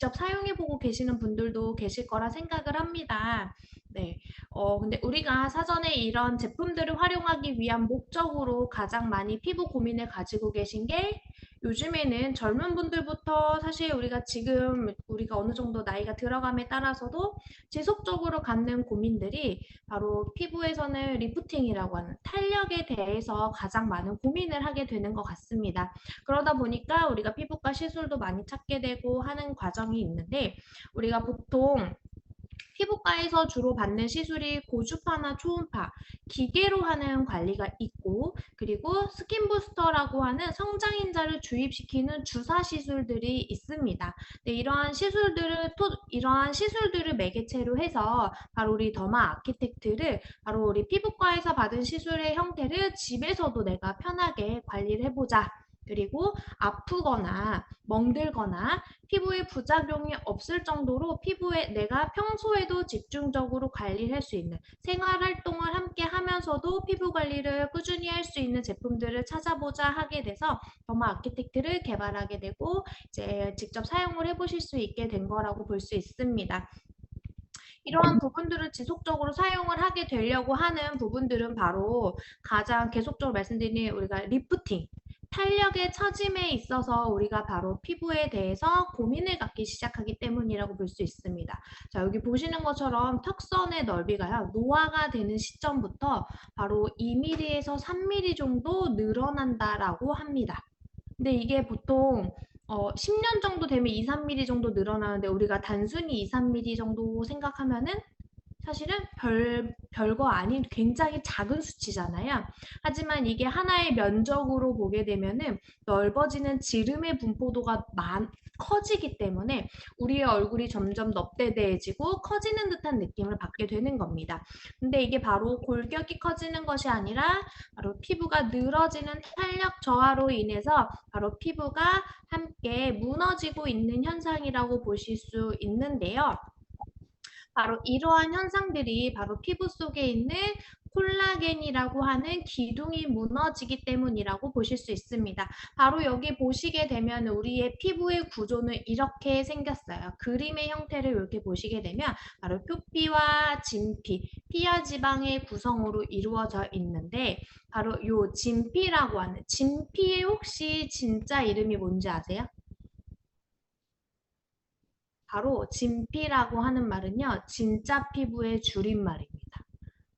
직접 사용해보고 계시는 분들도 계실 거라 생각을 합니다. 네. 근데 우리가 사전에 이런 제품들을 활용하기 위한 목적으로 가장 많이 피부 고민을 가지고 계신 게 요즘에는 젊은 분들부터 사실 우리가 어느 정도 나이가 들어감에 따라서도 지속적으로 갖는 고민들이 바로 피부에서는 리프팅이라고 하는 탄력에 대해서 가장 많은 고민을 하게 되는 것 같습니다. 그러다 보니까 우리가 피부과 시술도 많이 찾게 되고 하는 과정이 있는데 우리가 보통 피부과에서 주로 받는 시술이 고주파나 초음파, 기계로 하는 관리가 있고 그리고 스킨 부스터라고 하는 성장인자를 주입시키는 주사 시술들이 있습니다. 네, 이러한 시술들을 매개체로 해서 바로 우리 더마 아키텍트를 바로 우리 피부과에서 받은 시술의 형태를 집에서도 내가 편하게 관리를 해보자. 그리고 아프거나 멍들거나 피부에 부작용이 없을 정도로 피부에 내가 평소에도 집중적으로 관리를 할 수 있는 생활활동을 함께 하면서도 피부 관리를 꾸준히 할 수 있는 제품들을 찾아보자 하게 돼서 더마 아키텍트를 개발하게 되고 이제 직접 사용을 해보실 수 있게 된 거라고 볼 수 있습니다. 이러한 부분들을 지속적으로 사용을 하게 되려고 하는 부분들은 바로 가장 계속적으로 말씀드린 우리가 리프팅, 탄력의 처짐에 있어서 우리가 바로 피부에 대해서 고민을 갖기 시작하기 때문이라고 볼 수 있습니다. 자, 여기 보시는 것처럼 턱선의 넓이가요, 노화가 되는 시점부터 바로 2mm에서 3mm 정도 늘어난다라고 합니다. 근데 이게 보통 10년 정도 되면 2, 3mm 정도 늘어나는데 우리가 단순히 2, 3mm 정도 생각하면은 사실은 별거 아닌 굉장히 작은 수치잖아요. 하지만 이게 하나의 면적으로 보게 되면은 넓어지는 지름의 분포도가 커지기 때문에 우리의 얼굴이 점점 넙대대해지고 커지는 듯한 느낌을 받게 되는 겁니다. 근데 이게 바로 골격이 커지는 것이 아니라 바로 피부가 늘어지는 탄력 저하로 인해서 바로 피부가 함께 무너지고 있는 현상이라고 보실 수 있는데요. 바로 이러한 현상들이 바로 피부 속에 있는 콜라겐이라고 하는 기둥이 무너지기 때문이라고 보실 수 있습니다. 바로 여기 보시게 되면 우리의 피부의 구조는 이렇게 생겼어요. 그림의 형태를 이렇게 보시게 되면 바로 표피와 진피, 피하 지방의 구성으로 이루어져 있는데 바로 요 진피라고 하는 진피의 혹시 진짜 이름이 뭔지 아세요? 바로 진피라고 하는 말은요, 진짜 피부의 줄임말입니다.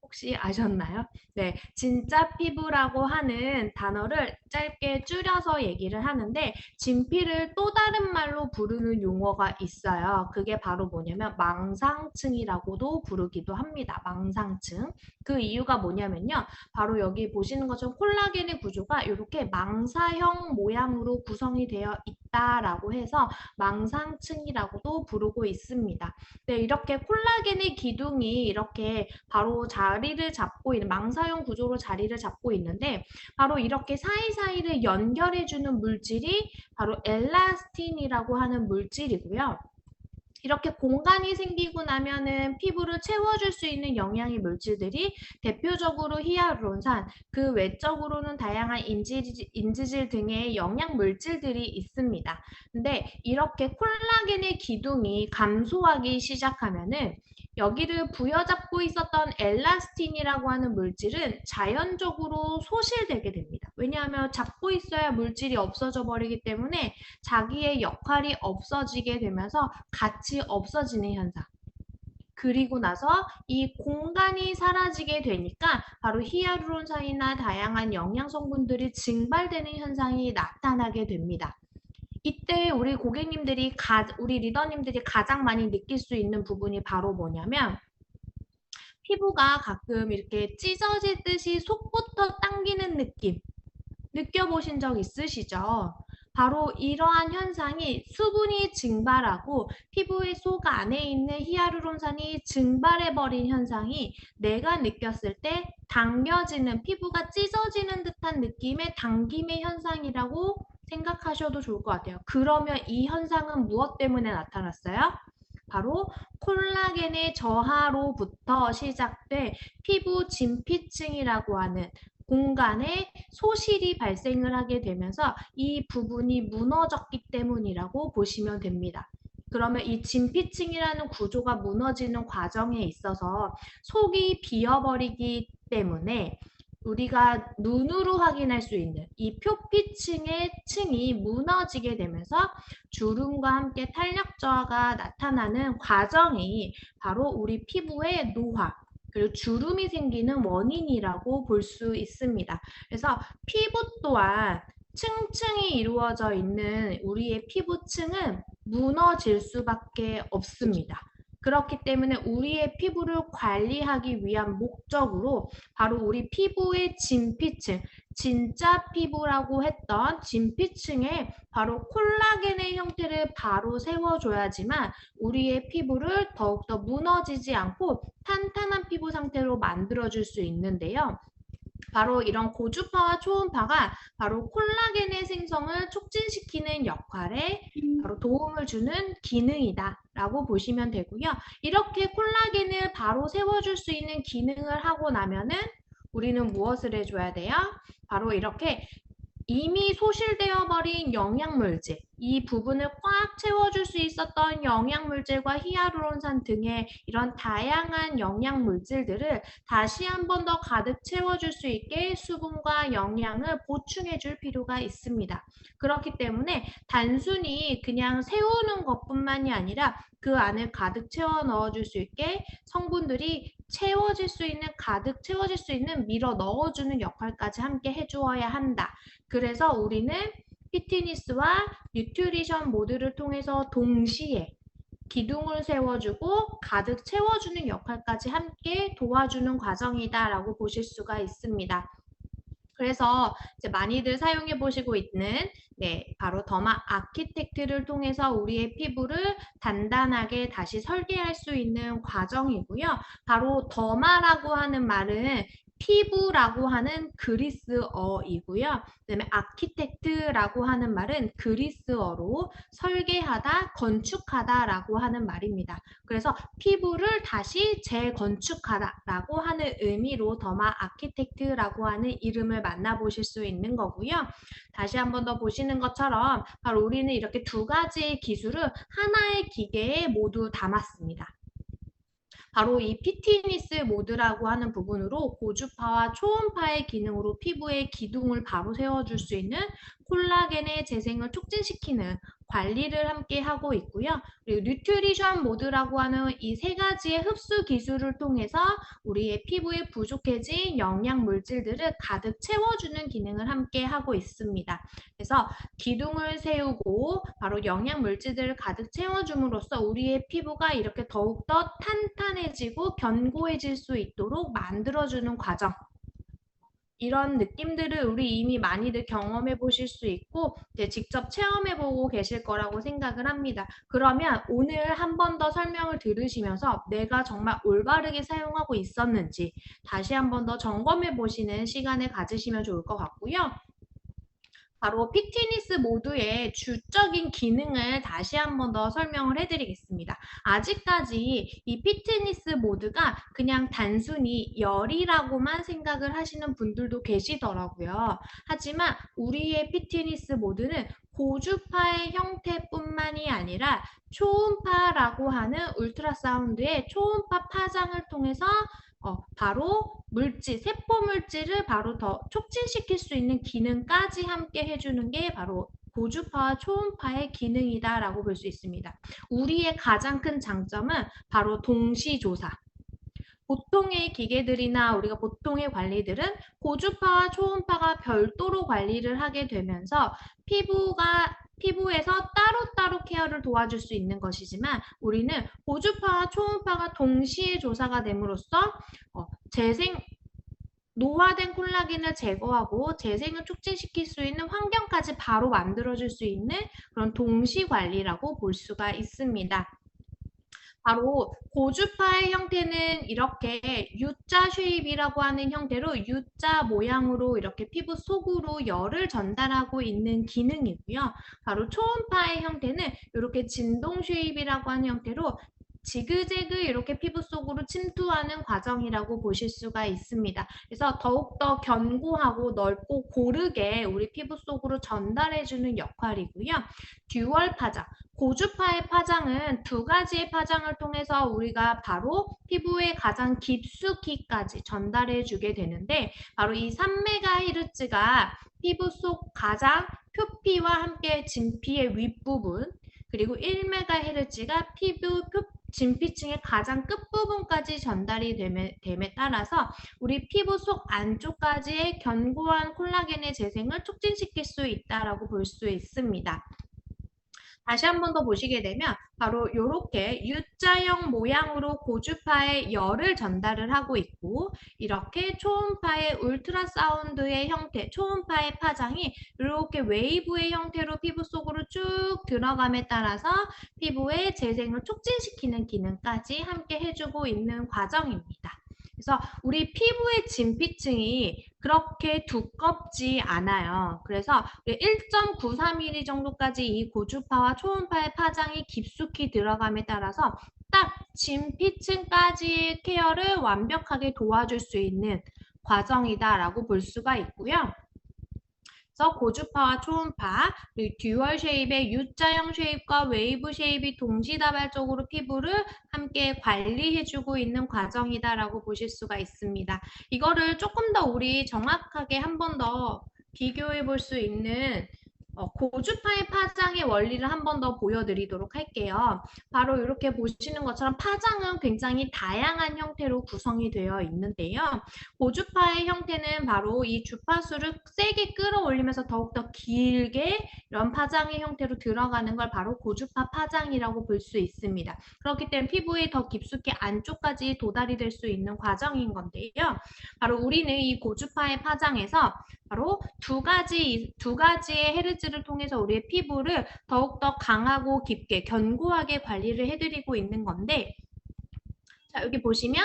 혹시 아셨나요? 네, 진짜 피부라고 하는 단어를 짧게 줄여서 얘기를 하는데 진피를 또 다른 말로 부르는 용어가 있어요. 그게 바로 뭐냐면 망상층이라고도 부르기도 합니다. 망상층. 그 이유가 뭐냐면요. 바로 여기 보시는 것처럼 콜라겐의 구조가 이렇게 망사형 모양으로 구성이 되어 있다라고 해서 망상층이라고도 부르고 있습니다. 네, 이렇게 콜라겐의 기둥이 이렇게 바로 자리를 잡고 있는 망사형 구조로 자리를 잡고 있는데 바로 이렇게 사이사이를 연결해주는 물질이 바로 엘라스틴이라고 하는 물질이고요. 이렇게 공간이 생기고 나면은 피부를 채워줄 수 있는 영양의 물질들이 대표적으로 히알루론산, 그 외적으로는 다양한 인지질 등의 영양 물질들이 있습니다. 근데 이렇게 콜라겐의 기둥이 감소하기 시작하면은 여기를 부여잡고 있었던 엘라스틴이라고 하는 물질은 자연적으로 소실되게 됩니다. 왜냐하면 잡고 있어야 물질이 없어져 버리기 때문에 자기의 역할이 없어지게 되면서 같이 없어지는 현상. 그리고 나서 이 공간이 사라지게 되니까 바로 히알루론산이나 다양한 영양 성분들이 증발되는 현상이 나타나게 됩니다. 이때 우리 리더님들이 가장 많이 느낄 수 있는 부분이 바로 뭐냐면 피부가 가끔 이렇게 찢어지듯이 속부터 당기는 느낌 느껴보신 적 있으시죠? 바로 이러한 현상이 수분이 증발하고 피부의 속 안에 있는 히아루론산이 증발해버린 현상이 내가 느꼈을 때 당겨지는 피부가 찢어지는 듯한 느낌의 당김의 현상이라고 생각하셔도 좋을 것 같아요. 그러면 이 현상은 무엇 때문에 나타났어요? 바로 콜라겐의 저하로부터 시작돼 피부 진피층이라고 하는 공간에 소실이 발생을 하게 되면서 이 부분이 무너졌기 때문이라고 보시면 됩니다. 그러면 이 진피층이라는 구조가 무너지는 과정에 있어서 속이 비어버리기 때문에 우리가 눈으로 확인할 수 있는 이 표피층의 층이 무너지게 되면서 주름과 함께 탄력 저하가 나타나는 과정이 바로 우리 피부의 노화, 그리고 주름이 생기는 원인이라고 볼 수 있습니다. 그래서 피부 또한 층층이 이루어져 있는 우리의 피부층은 무너질 수밖에 없습니다. 그렇기 때문에 우리의 피부를 관리하기 위한 목적으로 바로 우리 피부의 진피층, 진짜 피부라고 했던 진피층에 바로 콜라겐의 형태를 바로 세워줘야지만 우리의 피부를 더욱더 무너지지 않고 탄탄한 피부 상태로 만들어줄 수 있는데요. 바로 이런 고주파와 초음파가 바로 콜라겐의 생성을 촉진시키는 역할에 바로 도움을 주는 기능이다 라고 보시면 되고요. 이렇게 콜라겐을 바로 세워줄 수 있는 기능을 하고 나면은 우리는 무엇을 해줘야 돼요? 바로 이렇게 이미 소실되어 버린 영양물질, 이 부분을 꽉 채워줄 수 있었던 영양물질과 히아루론산 등의 이런 다양한 영양물질들을 다시 한 번 더 가득 채워줄 수 있게 수분과 영양을 보충해줄 필요가 있습니다. 그렇기 때문에 단순히 그냥 세우는 것뿐만이 아니라 그 안에 가득 채워 넣어줄 수 있게 성분들이 채워질 수 있는, 가득 채워질 수 있는 밀어 넣어주는 역할까지 함께 해주어야 한다. 그래서 우리는 피트니스와 뉴트리션 모드를 통해서 동시에 기둥을 세워주고 가득 채워주는 역할까지 함께 도와주는 과정이다라고 보실 수가 있습니다. 그래서 이제 많이들 사용해 보시고 있는 바로 더마 아키텍트를 통해서 우리의 피부를 단단하게 다시 설계할 수 있는 과정이고요. 바로 더마라고 하는 말은 피부라고 하는 그리스어이고요. 그다음에 아키텍트라고 하는 말은 그리스어로 설계하다, 건축하다라고 하는 말입니다. 그래서 피부를 다시 재건축하다라고 하는 의미로 더마 아키텍트라고 하는 이름을 만나보실 수 있는 거고요. 다시 한 번 더 보시는 것처럼 바로 우리는 이렇게 두 가지의 기술을 하나의 기계에 모두 담았습니다. 바로 이 피트니스 모드라고 하는 부분으로 고주파와 초음파의 기능으로 피부의 기둥을 바로 세워줄 수 있는 콜라겐의 재생을 촉진시키는 관리를 함께 하고 있고요. 그리고 뉴트리션 모드라고 하는 이 세 가지의 흡수 기술을 통해서 우리의 피부에 부족해진 영양 물질들을 가득 채워주는 기능을 함께 하고 있습니다. 그래서 기둥을 세우고 바로 영양 물질들을 가득 채워줌으로써 우리의 피부가 이렇게 더욱더 탄탄해지고 견고해질 수 있도록 만들어주는 과정. 이런 느낌들을 우리 이미 많이들 경험해 보실 수 있고 이제 직접 체험해 보고 계실 거라고 생각을 합니다. 그러면 오늘 한 번 더 설명을 들으시면서 내가 정말 올바르게 사용하고 있었는지 다시 한 번 더 점검해 보시는 시간을 가지시면 좋을 것 같고요. 바로 피트니스 모드의 주적인 기능을 다시 한 번 더 설명을 해드리겠습니다. 아직까지 이 피트니스 모드가 그냥 단순히 열이라고만 생각을 하시는 분들도 계시더라고요. 하지만 우리의 피트니스 모드는 고주파의 형태뿐만이 아니라 초음파라고 하는 울트라사운드의 초음파 파장을 통해서 바로 물질, 세포 물질을 바로 더 촉진시킬 수 있는 기능까지 함께 해주는 게 바로 고주파와 초음파의 기능이다라고 볼 수 있습니다. 우리의 가장 큰 장점은 바로 동시조사. 보통의 기계들이나 우리가 보통의 관리들은 고주파와 초음파가 별도로 관리를 하게 되면서 피부에서 따로따로 케어를 도와줄 수 있는 것이지만 우리는 고주파와 초음파가 동시에 조사가 됨으로써 노화된 콜라겐을 제거하고 재생을 촉진시킬 수 있는 환경까지 바로 만들어줄 수 있는 그런 동시 관리라고 볼 수가 있습니다. 바로 고주파의 형태는 이렇게 U자 쉐입이라고 하는 형태로 U자 모양으로 이렇게 피부 속으로 열을 전달하고 있는 기능이고요. 바로 초음파의 형태는 이렇게 진동 쉐입이라고 하는 형태로 지그재그 이렇게 피부 속으로 침투하는 과정이라고 보실 수가 있습니다. 그래서 더욱더 견고하고 넓고 고르게 우리 피부 속으로 전달해주는 역할이고요. 듀얼 파장, 고주파의 파장은 두 가지의 파장을 통해서 우리가 바로 피부에 가장 깊숙이까지 전달해주게 되는데 바로 이 3메가헤르츠가 피부 속 가장 표피와 함께 진피의 윗부분 그리고 1메가헤르츠가 피부 진피층의 가장 끝부분까지 전달이 됨에 따라서 우리 피부 속 안쪽까지의 견고한 콜라겐의 재생을 촉진시킬 수 있다고 볼 수 있습니다. 다시 한 번 더 보시게 되면 바로 이렇게 U자형 모양으로 고주파의 열을 전달을 하고 있고 이렇게 초음파의 울트라사운드의 형태, 초음파의 파장이 이렇게 웨이브의 형태로 피부 속으로 쭉 들어감에 따라서 피부의 재생을 촉진시키는 기능까지 함께 해주고 있는 과정입니다. 그래서 우리 피부의 진피층이 그렇게 두껍지 않아요. 그래서 1.93mm 정도까지 이 고주파와 초음파의 파장이 깊숙이 들어감에 따라서 딱 진피층까지의 케어를 완벽하게 도와줄 수 있는 과정이다라고 볼 수가 있고요. 그래서 고주파와 초음파, 그리고 듀얼 쉐입의 U자형 쉐입과 웨이브 쉐입이 동시다발적으로 피부를 함께 관리해주고 있는 과정이다라고 보실 수가 있습니다. 이거를 조금 더 우리 정확하게 한 번 더 비교해 볼 수 있는 고주파의 파장의 원리를 한 번 더 보여드리도록 할게요. 바로 이렇게 보시는 것처럼 파장은 굉장히 다양한 형태로 구성이 되어 있는데요. 고주파의 형태는 바로 이 주파수를 세게 끌어올리면서 더욱더 길게 이런 파장의 형태로 들어가는 걸 바로 고주파 파장이라고 볼 수 있습니다. 그렇기 때문에 피부에 더 깊숙이 안쪽까지 도달이 될 수 있는 과정인 건데요. 바로 우리는 이 고주파의 파장에서 바로 두 가지의 헤르츠를 통해서 우리의 피부를 더욱더 강하고 깊게 견고하게 관리를 해드리고 있는 건데 자 여기 보시면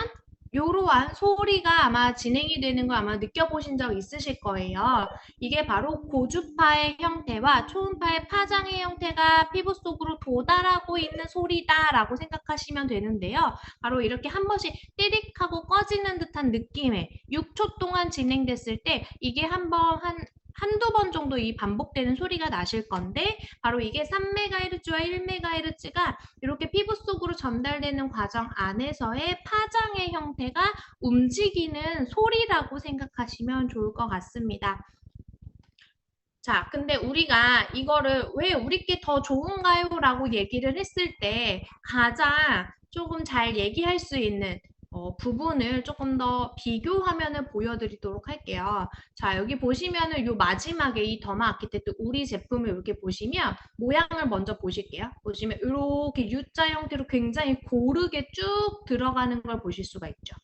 이러한 소리가 아마 진행이 되는 거 아마 느껴보신 적 있으실 거예요. 이게 바로 고주파의 형태와 초음파의 파장의 형태가 피부 속으로 도달하고 있는 소리다라고 생각하시면 되는데요. 바로 이렇게 한 번씩 띠릭하고 꺼지는 듯한 느낌의 6초 동안 진행됐을 때 이게 한두 번 정도 이 반복되는 소리가 나실 건데 바로 이게 3메가헤르츠와 1메가헤르츠가 이렇게 피부 속으로 전달되는 과정 안에서의 파장의 형태가 움직이는 소리라고 생각하시면 좋을 것 같습니다. 자, 근데 우리가 이거를 왜 우리께 더 좋은가요? 라고 얘기를 했을 때 가장 조금 잘 얘기할 수 있는 부분을 조금 더 비교화면을 보여드리도록 할게요. 자, 여기 보시면은 요 마지막에 이 더마 아키텍트 우리 제품을 이렇게 보시면 모양을 먼저 보실게요. 보시면 이렇게 U자 형태로 굉장히 고르게 쭉 들어가는 걸 보실 수가 있죠.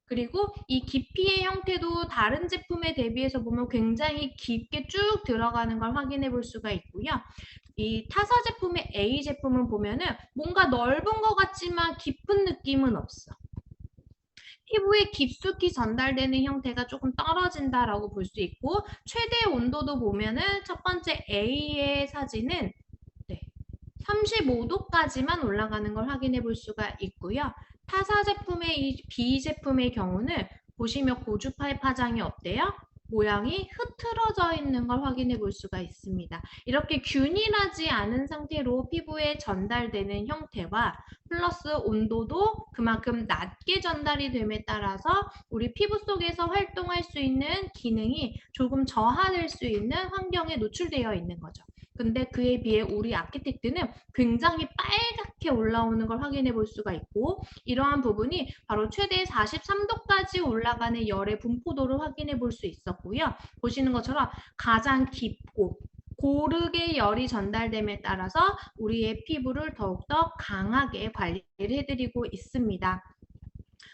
그리고 이 깊이의 형태도 다른 제품에 대비해서 보면 굉장히 깊게 쭉 들어가는 걸 확인해 볼 수가 있고요. 이 타사 제품의 A 제품을 보면은 뭔가 넓은 것 같지만 깊은 느낌은 없어. 피부에 깊숙이 전달되는 형태가 조금 떨어진다라고 볼 수 있고 최대 온도도 보면은 첫 번째 A의 사진은 35도까지만 올라가는 걸 확인해 볼 수가 있고요. 타사 제품의 이 B 제품의 경우는 보시면 고주파의 파장이 어때요? 모양이 흐트러져 있는 걸 확인해 볼 수가 있습니다. 이렇게 균일하지 않은 상태로 피부에 전달되는 형태와 플러스 온도도 그만큼 낮게 전달이 됨에 따라서 우리 피부 속에서 활동할 수 있는 기능이 조금 저하될 수 있는 환경에 노출되어 있는 거죠. 근데 그에 비해 우리 아키텍트는 굉장히 빨갛게 올라오는 걸 확인해 볼 수가 있고 이러한 부분이 바로 최대 43도까지 올라가는 열의 분포도를 확인해 볼 수 있었고요. 보시는 것처럼 가장 깊고 고르게 열이 전달됨에 따라서 우리의 피부를 더욱더 강하게 관리를 해드리고 있습니다.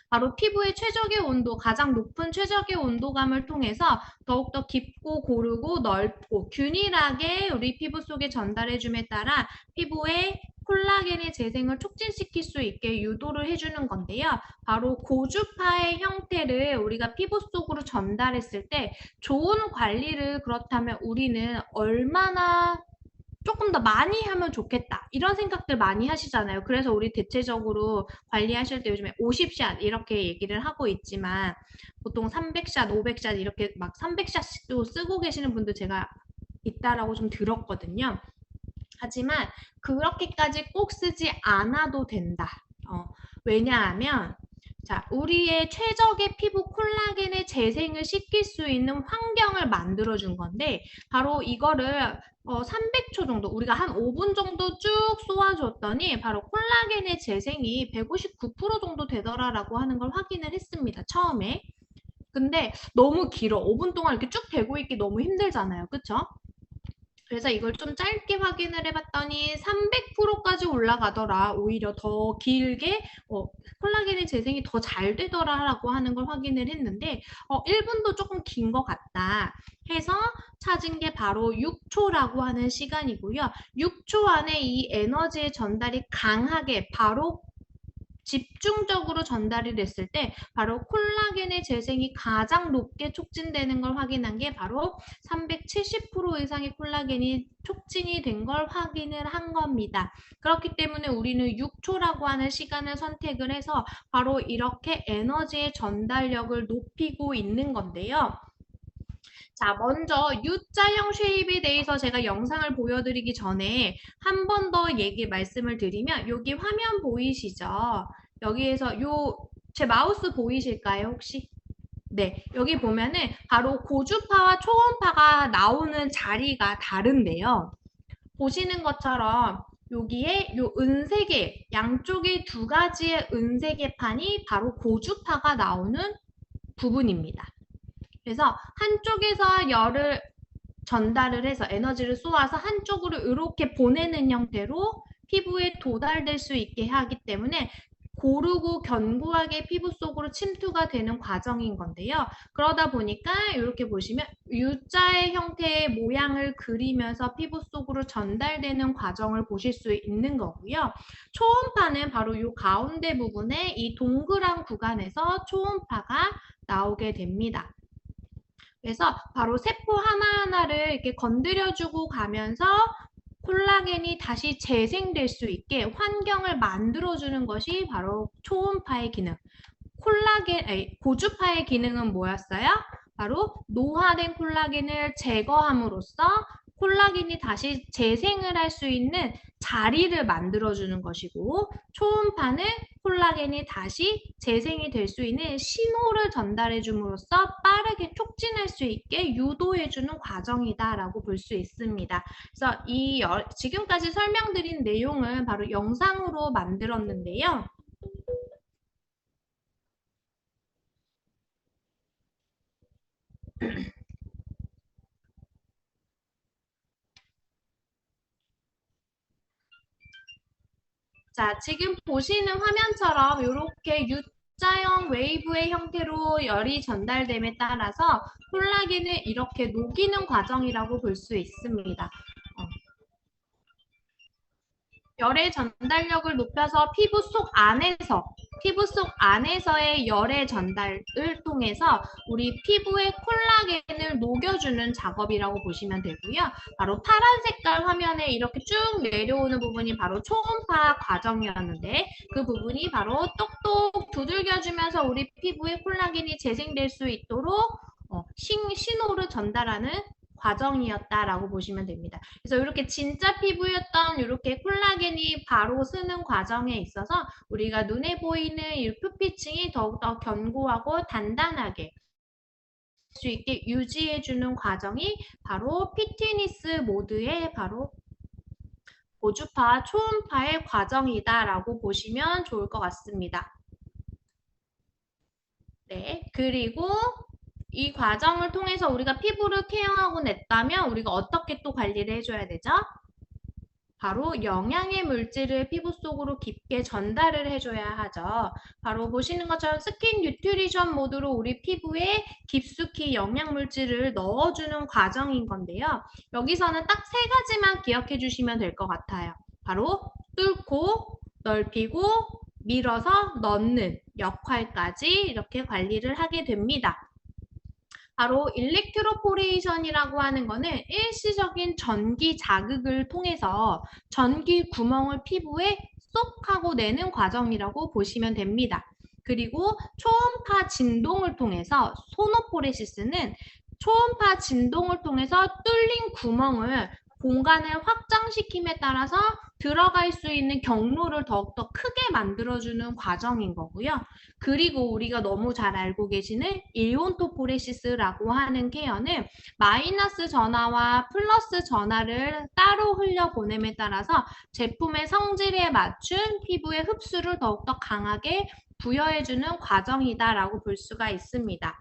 바로 피부의 최적의 온도, 가장 높은 최적의 온도감을 통해서 더욱더 깊고 고르고 넓고 균일하게 우리 피부 속에 전달해줌에 따라 피부의 콜라겐의 재생을 촉진시킬 수 있게 유도를 해주는 건데요. 바로 고주파의 형태를 우리가 피부 속으로 전달했을 때 좋은 관리를 그렇다면 우리는 얼마나 조금 더 많이 하면 좋겠다. 이런 생각들 많이 하시잖아요. 그래서 우리 대체적으로 관리하실 때 요즘에 50샷 이렇게 얘기를 하고 있지만 보통 300샷, 500샷 이렇게 막 300샷도 쓰고 계시는 분들 제가 있다라고 좀 들었거든요. 하지만 그렇게까지 꼭 쓰지 않아도 된다. 왜냐하면 자, 우리의 최적의 피부 콜라겐의 재생을 시킬 수 있는 환경을 만들어준 건데 바로 이거를 300초 정도 우리가 한 5분 정도 쭉 쏘아줬더니 바로 콜라겐의 재생이 159% 정도 되더라라고 하는 걸 확인을 했습니다. 처음에. 근데 너무 길어. 5분 동안 이렇게 쭉 되고 있기 너무 힘들잖아요. 그쵸? 그래서 이걸 좀 짧게 확인을 해봤더니 300%까지 올라가더라. 오히려 더 길게 콜라겐의 재생이 더 잘 되더라라고 하는 걸 확인을 했는데 1분도 조금 긴 것 같다 해서 찾은 게 바로 6초라고 하는 시간이고요. 6초 안에 이 에너지의 전달이 강하게 바로 집중적으로 전달이 됐을 때 바로 콜라겐의 재생이 가장 높게 촉진되는 걸 확인한 게 바로 370% 이상의 콜라겐이 촉진이 된 걸 확인을 한 겁니다. 그렇기 때문에 우리는 6초라고 하는 시간을 선택을 해서 바로 이렇게 에너지의 전달력을 높이고 있는 건데요. 자, 먼저 U자형 쉐입에 대해서 제가 영상을 보여드리기 전에 한 번 더 말씀을 드리면 여기 화면 보이시죠? 여기에서 제 마우스 보이실까요, 혹시? 네, 여기 보면은 바로 고주파와 초음파가 나오는 자리가 다른데요. 보시는 것처럼 여기에 요 은색의 양쪽에 두 가지의 은색의 판이 바로 고주파가 나오는 부분입니다. 그래서 한쪽에서 열을 전달을 해서 에너지를 쏘아서 한쪽으로 이렇게 보내는 형태로 피부에 도달될 수 있게 하기 때문에 고르고 견고하게 피부 속으로 침투가 되는 과정인 건데요. 그러다 보니까 이렇게 보시면 U자의 형태의 모양을 그리면서 피부 속으로 전달되는 과정을 보실 수 있는 거고요. 초음파는 바로 이 가운데 부분에 이 동그란 구간에서 초음파가 나오게 됩니다. 그래서 바로 세포 하나하나를 이렇게 건드려주고 가면서 콜라겐이 다시 재생될 수 있게 환경을 만들어주는 것이 바로 초음파의 기능. 고주파의 기능은 뭐였어요? 바로 노화된 콜라겐을 제거함으로써 콜라겐이 다시 재생을 할 수 있는 자리를 만들어주는 것이고, 초음파는 콜라겐이 다시 재생이 될 수 있는 신호를 전달해 줌으로써 빠르게 촉진할 수 있게 유도해 주는 과정이다라고 볼 수 있습니다. 그래서 지금까지 설명드린 내용은 바로 영상으로 만들었는데요. 자, 지금 보시는 화면처럼 이렇게 U자형 웨이브의 형태로 열이 전달됨에 따라서 콜라겐을 이렇게 녹이는 과정이라고 볼 수 있습니다. 열의 전달력을 높여서 피부 속 안에서의 열의 전달을 통해서 우리 피부의 콜라겐을 녹여주는 작업이라고 보시면 되고요. 바로 파란 색깔 화면에 이렇게 쭉 내려오는 부분이 바로 초음파 과정이었는데 그 부분이 바로 똑똑 두들겨주면서 우리 피부에 콜라겐이 재생될 수 있도록 신호를 전달하는 과정이었다라고 보시면 됩니다. 그래서 이렇게 진짜 피부였던 이렇게 콜라겐이 바로 쓰는 과정에 있어서 우리가 눈에 보이는 이 표피층이 더욱더 견고하고 단단하게 수 있게 유지해주는 과정이 바로 피트니스 모드의 바로 고주파, 초음파의 과정이다라고 보시면 좋을 것 같습니다. 네, 그리고 이 과정을 통해서 우리가 피부를 케어하고 냈다면 우리가 어떻게 또 관리를 해줘야 되죠? 바로 영양의 물질을 피부 속으로 깊게 전달을 해줘야 하죠. 바로 보시는 것처럼 스킨 뉴트리션 모드로 우리 피부에 깊숙이 영양 물질을 넣어주는 과정인 건데요. 여기서는 딱 세 가지만 기억해 주시면 될 것 같아요. 바로 뚫고 넓히고 밀어서 넣는 역할까지 이렇게 관리를 하게 됩니다. 바로 일렉트로포레이션이라고 하는 거는 일시적인 전기 자극을 통해서 전기 구멍을 피부에 쏙 하고 내는 과정이라고 보시면 됩니다. 그리고 초음파 진동을 통해서 소노포레시스는 초음파 진동을 통해서 뚫린 구멍을 공간을 확장시킴에 따라서 들어갈 수 있는 경로를 더욱더 크게 만들어주는 과정인 거고요. 그리고 우리가 너무 잘 알고 계시는 일온토포레시스라고 하는 케어는 마이너스 전하와 플러스 전하를 따로 흘려보냄에 따라서 제품의 성질에 맞춘 피부의 흡수를 더욱더 강하게 부여해주는 과정이다라고 볼 수가 있습니다.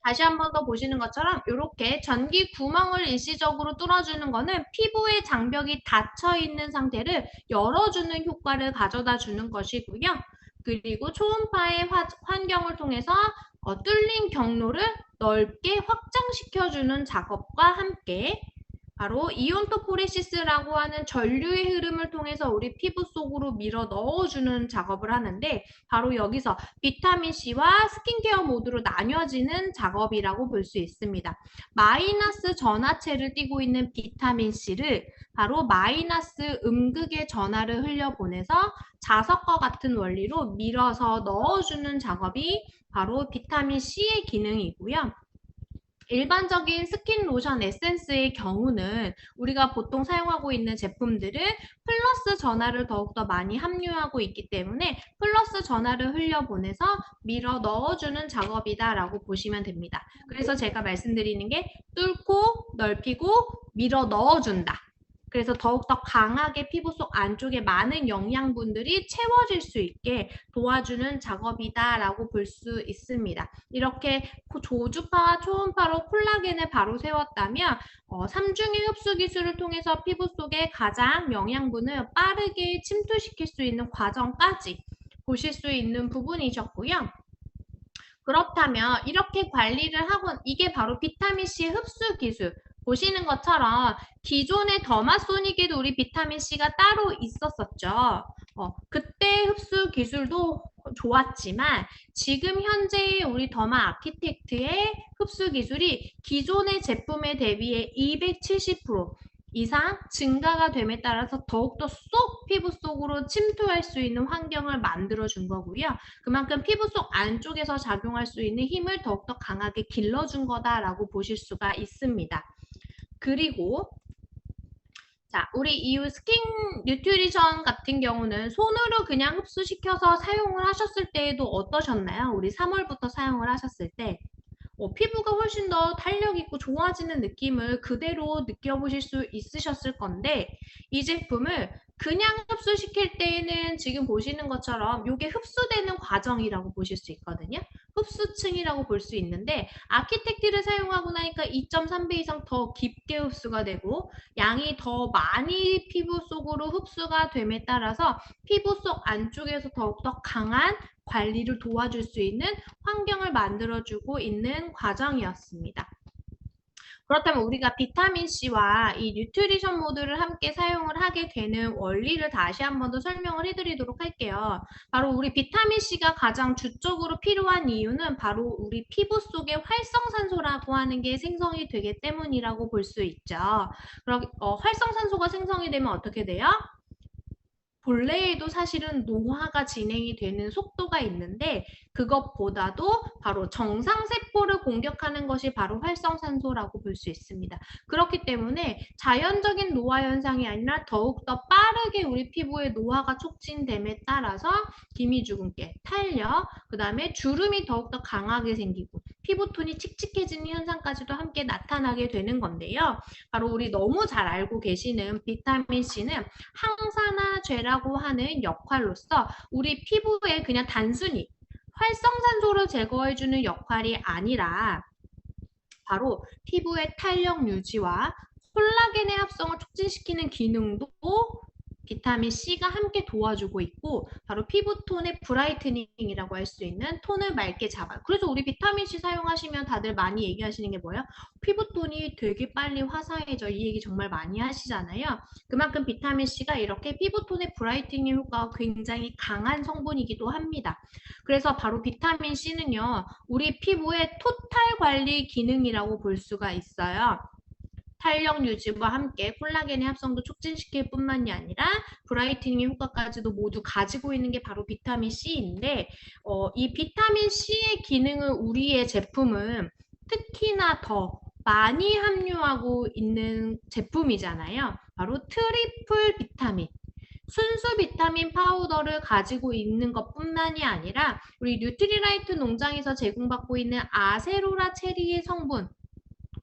다시 한 번 더 보시는 것처럼 이렇게 전기 구멍을 일시적으로 뚫어주는 거는 피부의 장벽이 닫혀 있는 상태를 열어주는 효과를 가져다 주는 것이고요. 그리고 초음파의 환경을 통해서 뚫린 경로를 넓게 확장시켜주는 작업과 함께 바로 이온토포레시스라고 하는 전류의 흐름을 통해서 우리 피부 속으로 밀어 넣어주는 작업을 하는데 바로 여기서 비타민C와 스킨케어 모드로 나뉘어지는 작업이라고 볼 수 있습니다. 마이너스 전하체를 띠고 있는 비타민C를 바로 마이너스 음극의 전하를 흘려보내서 자석과 같은 원리로 밀어서 넣어주는 작업이 바로 비타민C의 기능이고요. 일반적인 스킨 로션 에센스의 경우는 우리가 보통 사용하고 있는 제품들은 플러스 전하를 더욱더 많이 함유하고 있기 때문에 플러스 전하를 흘려보내서 밀어 넣어주는 작업이다라고 보시면 됩니다. 그래서 제가 말씀드리는 게 뚫고 넓히고 밀어 넣어준다. 그래서 더욱더 강하게 피부 속 안쪽에 많은 영양분들이 채워질 수 있게 도와주는 작업이다라고 볼 수 있습니다. 이렇게 조주파와 초음파로 콜라겐을 바로 세웠다면 3중의 흡수 기술을 통해서 피부 속에 가장 영양분을 빠르게 침투시킬 수 있는 과정까지 보실 수 있는 부분이셨고요. 그렇다면 이렇게 관리를 하고 이게 바로 비타민C 흡수 기술 보시는 것처럼 기존의 더마소닉에도 우리 비타민C가 따로 있었었죠. 그때 흡수 기술도 좋았지만 지금 현재 우리 더마 아키텍트의 흡수 기술이 기존의 제품에 대비해 270% 이상 증가가 됨에 따라서 더욱더 쏙 피부 속으로 침투할 수 있는 환경을 만들어준 거고요. 그만큼 피부 속 안쪽에서 작용할 수 있는 힘을 더욱더 강하게 길러준 거다라고 보실 수가 있습니다. 그리고 자, 우리 이후 스킨 뉴트리션 같은 경우는 손으로 그냥 흡수시켜서 사용을 하셨을 때에도 어떠셨나요? 우리 3월부터 사용을 하셨을 때 피부가 훨씬 더 탄력 있고 좋아지는 느낌을 그대로 느껴보실 수 있으셨을 건데 이 제품을 그냥 흡수시킬 때에는 지금 보시는 것처럼 이게 흡수되는 과정이라고 보실 수 있거든요. 흡수층이라고 볼 수 있는데 아키텍트를 사용하고 나니까 2.3배 이상 더 깊게 흡수가 되고 양이 더 많이 피부 속으로 흡수가 됨에 따라서 피부 속 안쪽에서 더욱더 강한 관리를 도와줄 수 있는 환경을 만들어주고 있는 과정이었습니다. 그렇다면 우리가 비타민C와 이 뉴트리션 모드를 함께 사용을 하게 되는 원리를 다시 한 번 더 설명을 해드리도록 할게요. 바로 우리 비타민C가 가장 주적으로 필요한 이유는 바로 우리 피부 속에 활성산소라고 하는 게 생성이 되기 때문이라고 볼 수 있죠. 그럼 활성산소가 생성이 되면 어떻게 돼요? 본래에도 사실은 노화가 진행이 되는 속도가 있는데 그것보다도 바로 정상세포를 공격하는 것이 바로 활성산소라고 볼 수 있습니다. 그렇기 때문에 자연적인 노화 현상이 아니라 더욱더 빠르게 우리 피부의 노화가 촉진됨에 따라서 기미주근깨, 탄력, 그 다음에 주름이 더욱더 강하게 생기고 피부톤이 칙칙해지는 현상까지도 함께 나타나게 되는 건데요. 바로 우리 너무 잘 알고 계시는 비타민C는 항산화제라고 하는 역할로서 우리 피부에 그냥 단순히 활성산소를 제거해주는 역할이 아니라 바로 피부의 탄력 유지와 콜라겐의 합성을 촉진시키는 기능도 비타민 C가 함께 도와주고 있고 바로 피부톤의 브라이트닝이라고 할 수 있는 톤을 맑게 잡아요. 그래서 우리 비타민 C 사용하시면 다들 많이 얘기하시는 게 뭐예요? 피부톤이 되게 빨리 화사해져. 이 얘기 정말 많이 하시잖아요. 그만큼 비타민 C가 이렇게 피부톤의 브라이트닝 효과가 굉장히 강한 성분이기도 합니다. 그래서 바로 비타민 C는요. 우리 피부의 토탈 관리 기능이라고 볼 수가 있어요. 탄력 유지와 함께 콜라겐의 합성도 촉진시킬 뿐만이 아니라 브라이트닝 효과까지도 모두 가지고 있는 게 바로 비타민 C인데 이 비타민 C의 기능을 우리의 제품은 특히나 더 많이 함유하고 있는 제품이잖아요. 바로 트리플 비타민. 순수 비타민 파우더를 가지고 있는 것뿐만이 아니라 우리 뉴트리라이트 농장에서 제공받고 있는 아세로라 체리의 성분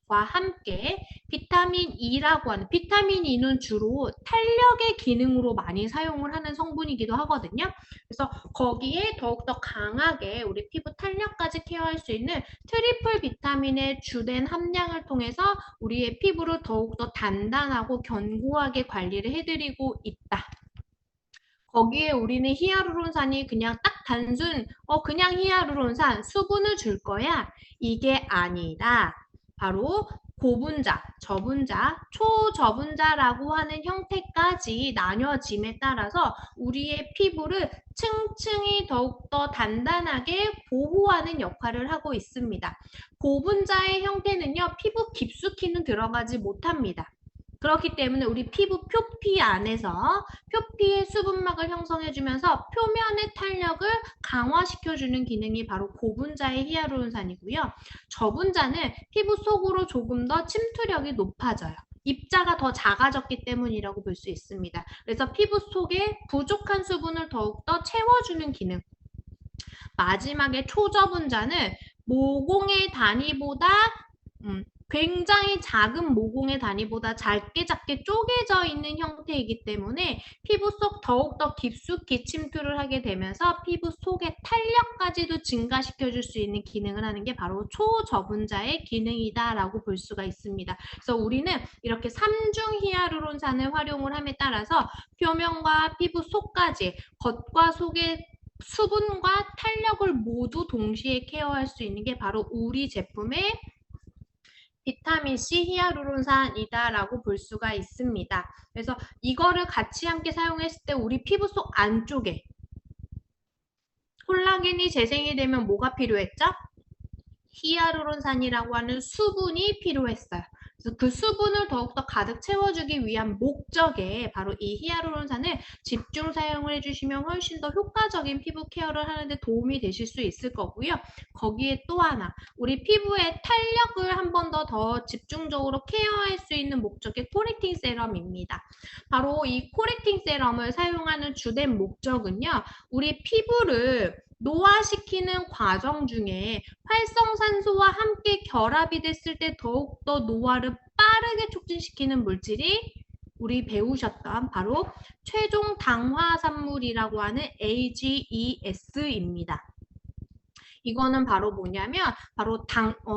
과 함께 비타민 E라고 하는 비타민 E는 주로 탄력의 기능으로 많이 사용을 하는 성분이기도 하거든요. 그래서 거기에 더욱더 강하게 우리 피부 탄력까지 케어할 수 있는 트리플 비타민의 주된 함량을 통해서 우리의 피부를 더욱더 단단하고 견고하게 관리를 해드리고 있다. 거기에 우리는 히아루론산이 그냥 딱 단순 그냥 히아루론산 수분을 줄 거야. 이게 아니라 바로 고분자, 저분자, 초저분자라고 하는 형태까지 나뉘어짐에 따라서 우리의 피부를 층층이 더욱더 단단하게 보호하는 역할을 하고 있습니다. 고분자의 형태는요, 피부 깊숙이는 들어가지 못합니다. 그렇기 때문에 우리 피부 표피 안에서 표피의 수분막을 형성해주면서 표면의 탄력을 강화시켜주는 기능이 바로 고분자의 히아루론산이고요. 저분자는 피부 속으로 조금 더 침투력이 높아져요. 입자가 더 작아졌기 때문이라고 볼 수 있습니다. 그래서 피부 속에 부족한 수분을 더욱더 채워주는 기능. 마지막에 초저분자는 모공의 단위보다 굉장히 작은 모공의 단위보다 작게 쪼개져 있는 형태이기 때문에 피부 속 더욱더 깊숙이 침투를 하게 되면서 피부 속의 탄력까지도 증가시켜줄 수 있는 기능을 하는 게 바로 초저분자의 기능이다라고 볼 수가 있습니다. 그래서 우리는 이렇게 3중 히아루론산을 활용을 함에 따라서 표면과 피부 속까지 겉과 속의 수분과 탄력을 모두 동시에 케어할 수 있는 게 바로 우리 제품의 비타민 C 히아루론산이다라고 볼 수가 있습니다. 그래서 이거를 같이 함께 사용했을 때 우리 피부 속 안쪽에 콜라겐이 재생이 되면 뭐가 필요했죠? 히아루론산이라고 하는 수분이 필요했어요. 그래서 그 수분을 더욱더 가득 채워주기 위한 목적에 바로 이 히아루론산을 집중 사용을 해주시면 훨씬 더 효과적인 피부 케어를 하는데 도움이 되실 수 있을 거고요. 거기에 또 하나, 우리 피부의 탄력을 한 번 더 집중적으로 케어할 수 있는 목적의 코렉팅 세럼입니다. 바로 이 코렉팅 세럼을 사용하는 주된 목적은요, 우리 피부를 노화시키는 과정 중에 활성산소와 함께 결합이 됐을 때 더욱더 노화를 빠르게 촉진시키는 물질이 우리 배우셨던 바로 최종 당화산물이라고 하는 AGES입니다. 이거는 바로 뭐냐면 바로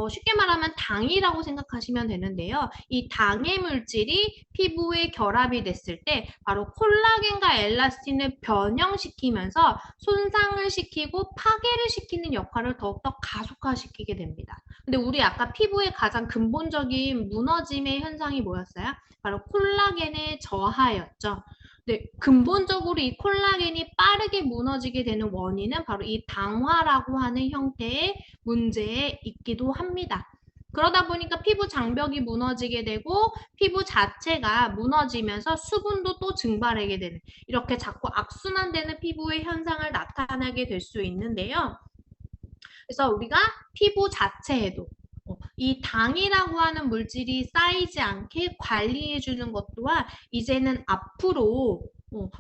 쉽게 말하면 당이라고 생각하시면 되는데요. 이 당의 물질이 피부에 결합이 됐을 때 바로 콜라겐과 엘라스틴을 변형시키면서 손상을 시키고 파괴를 시키는 역할을 더욱더 가속화시키게 됩니다. 근데 우리 아까 피부의 가장 근본적인 무너짐의 현상이 뭐였어요? 바로 콜라겐의 저하였죠. 네, 근본적으로 이 콜라겐이 빠르게 무너지게 되는 원인은 바로 이 당화라고 하는 형태의 문제에 있기도 합니다. 그러다 보니까 피부 장벽이 무너지게 되고 피부 자체가 무너지면서 수분도 또 증발하게 되는 이렇게 자꾸 악순환되는 피부의 현상을 나타나게 될 수 있는데요. 그래서 우리가 피부 자체에도 이 당이라고 하는 물질이 쌓이지 않게 관리해 주는 것 또한 이제는 앞으로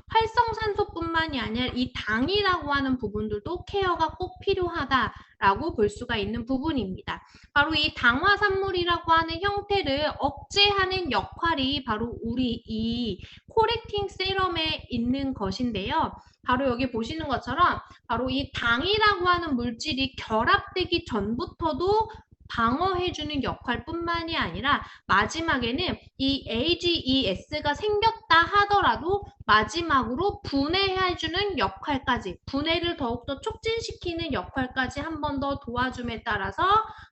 활성산소뿐만이 아니라 이 당이라고 하는 부분들도 케어가 꼭 필요하다라고 볼 수가 있는 부분입니다. 바로 이 당화산물이라고 하는 형태를 억제하는 역할이 바로 우리 이 코렉팅 세럼에 있는 것인데요. 바로 여기 보시는 것처럼 바로 이 당이라고 하는 물질이 결합되기 전부터도 방어해주는 역할뿐만이 아니라 마지막에는 이 AGES가 생겼다 하더라도 마지막으로 분해해주는 역할까지, 분해를 더욱더 촉진시키는 역할까지 한 번 더 도와줌에 따라서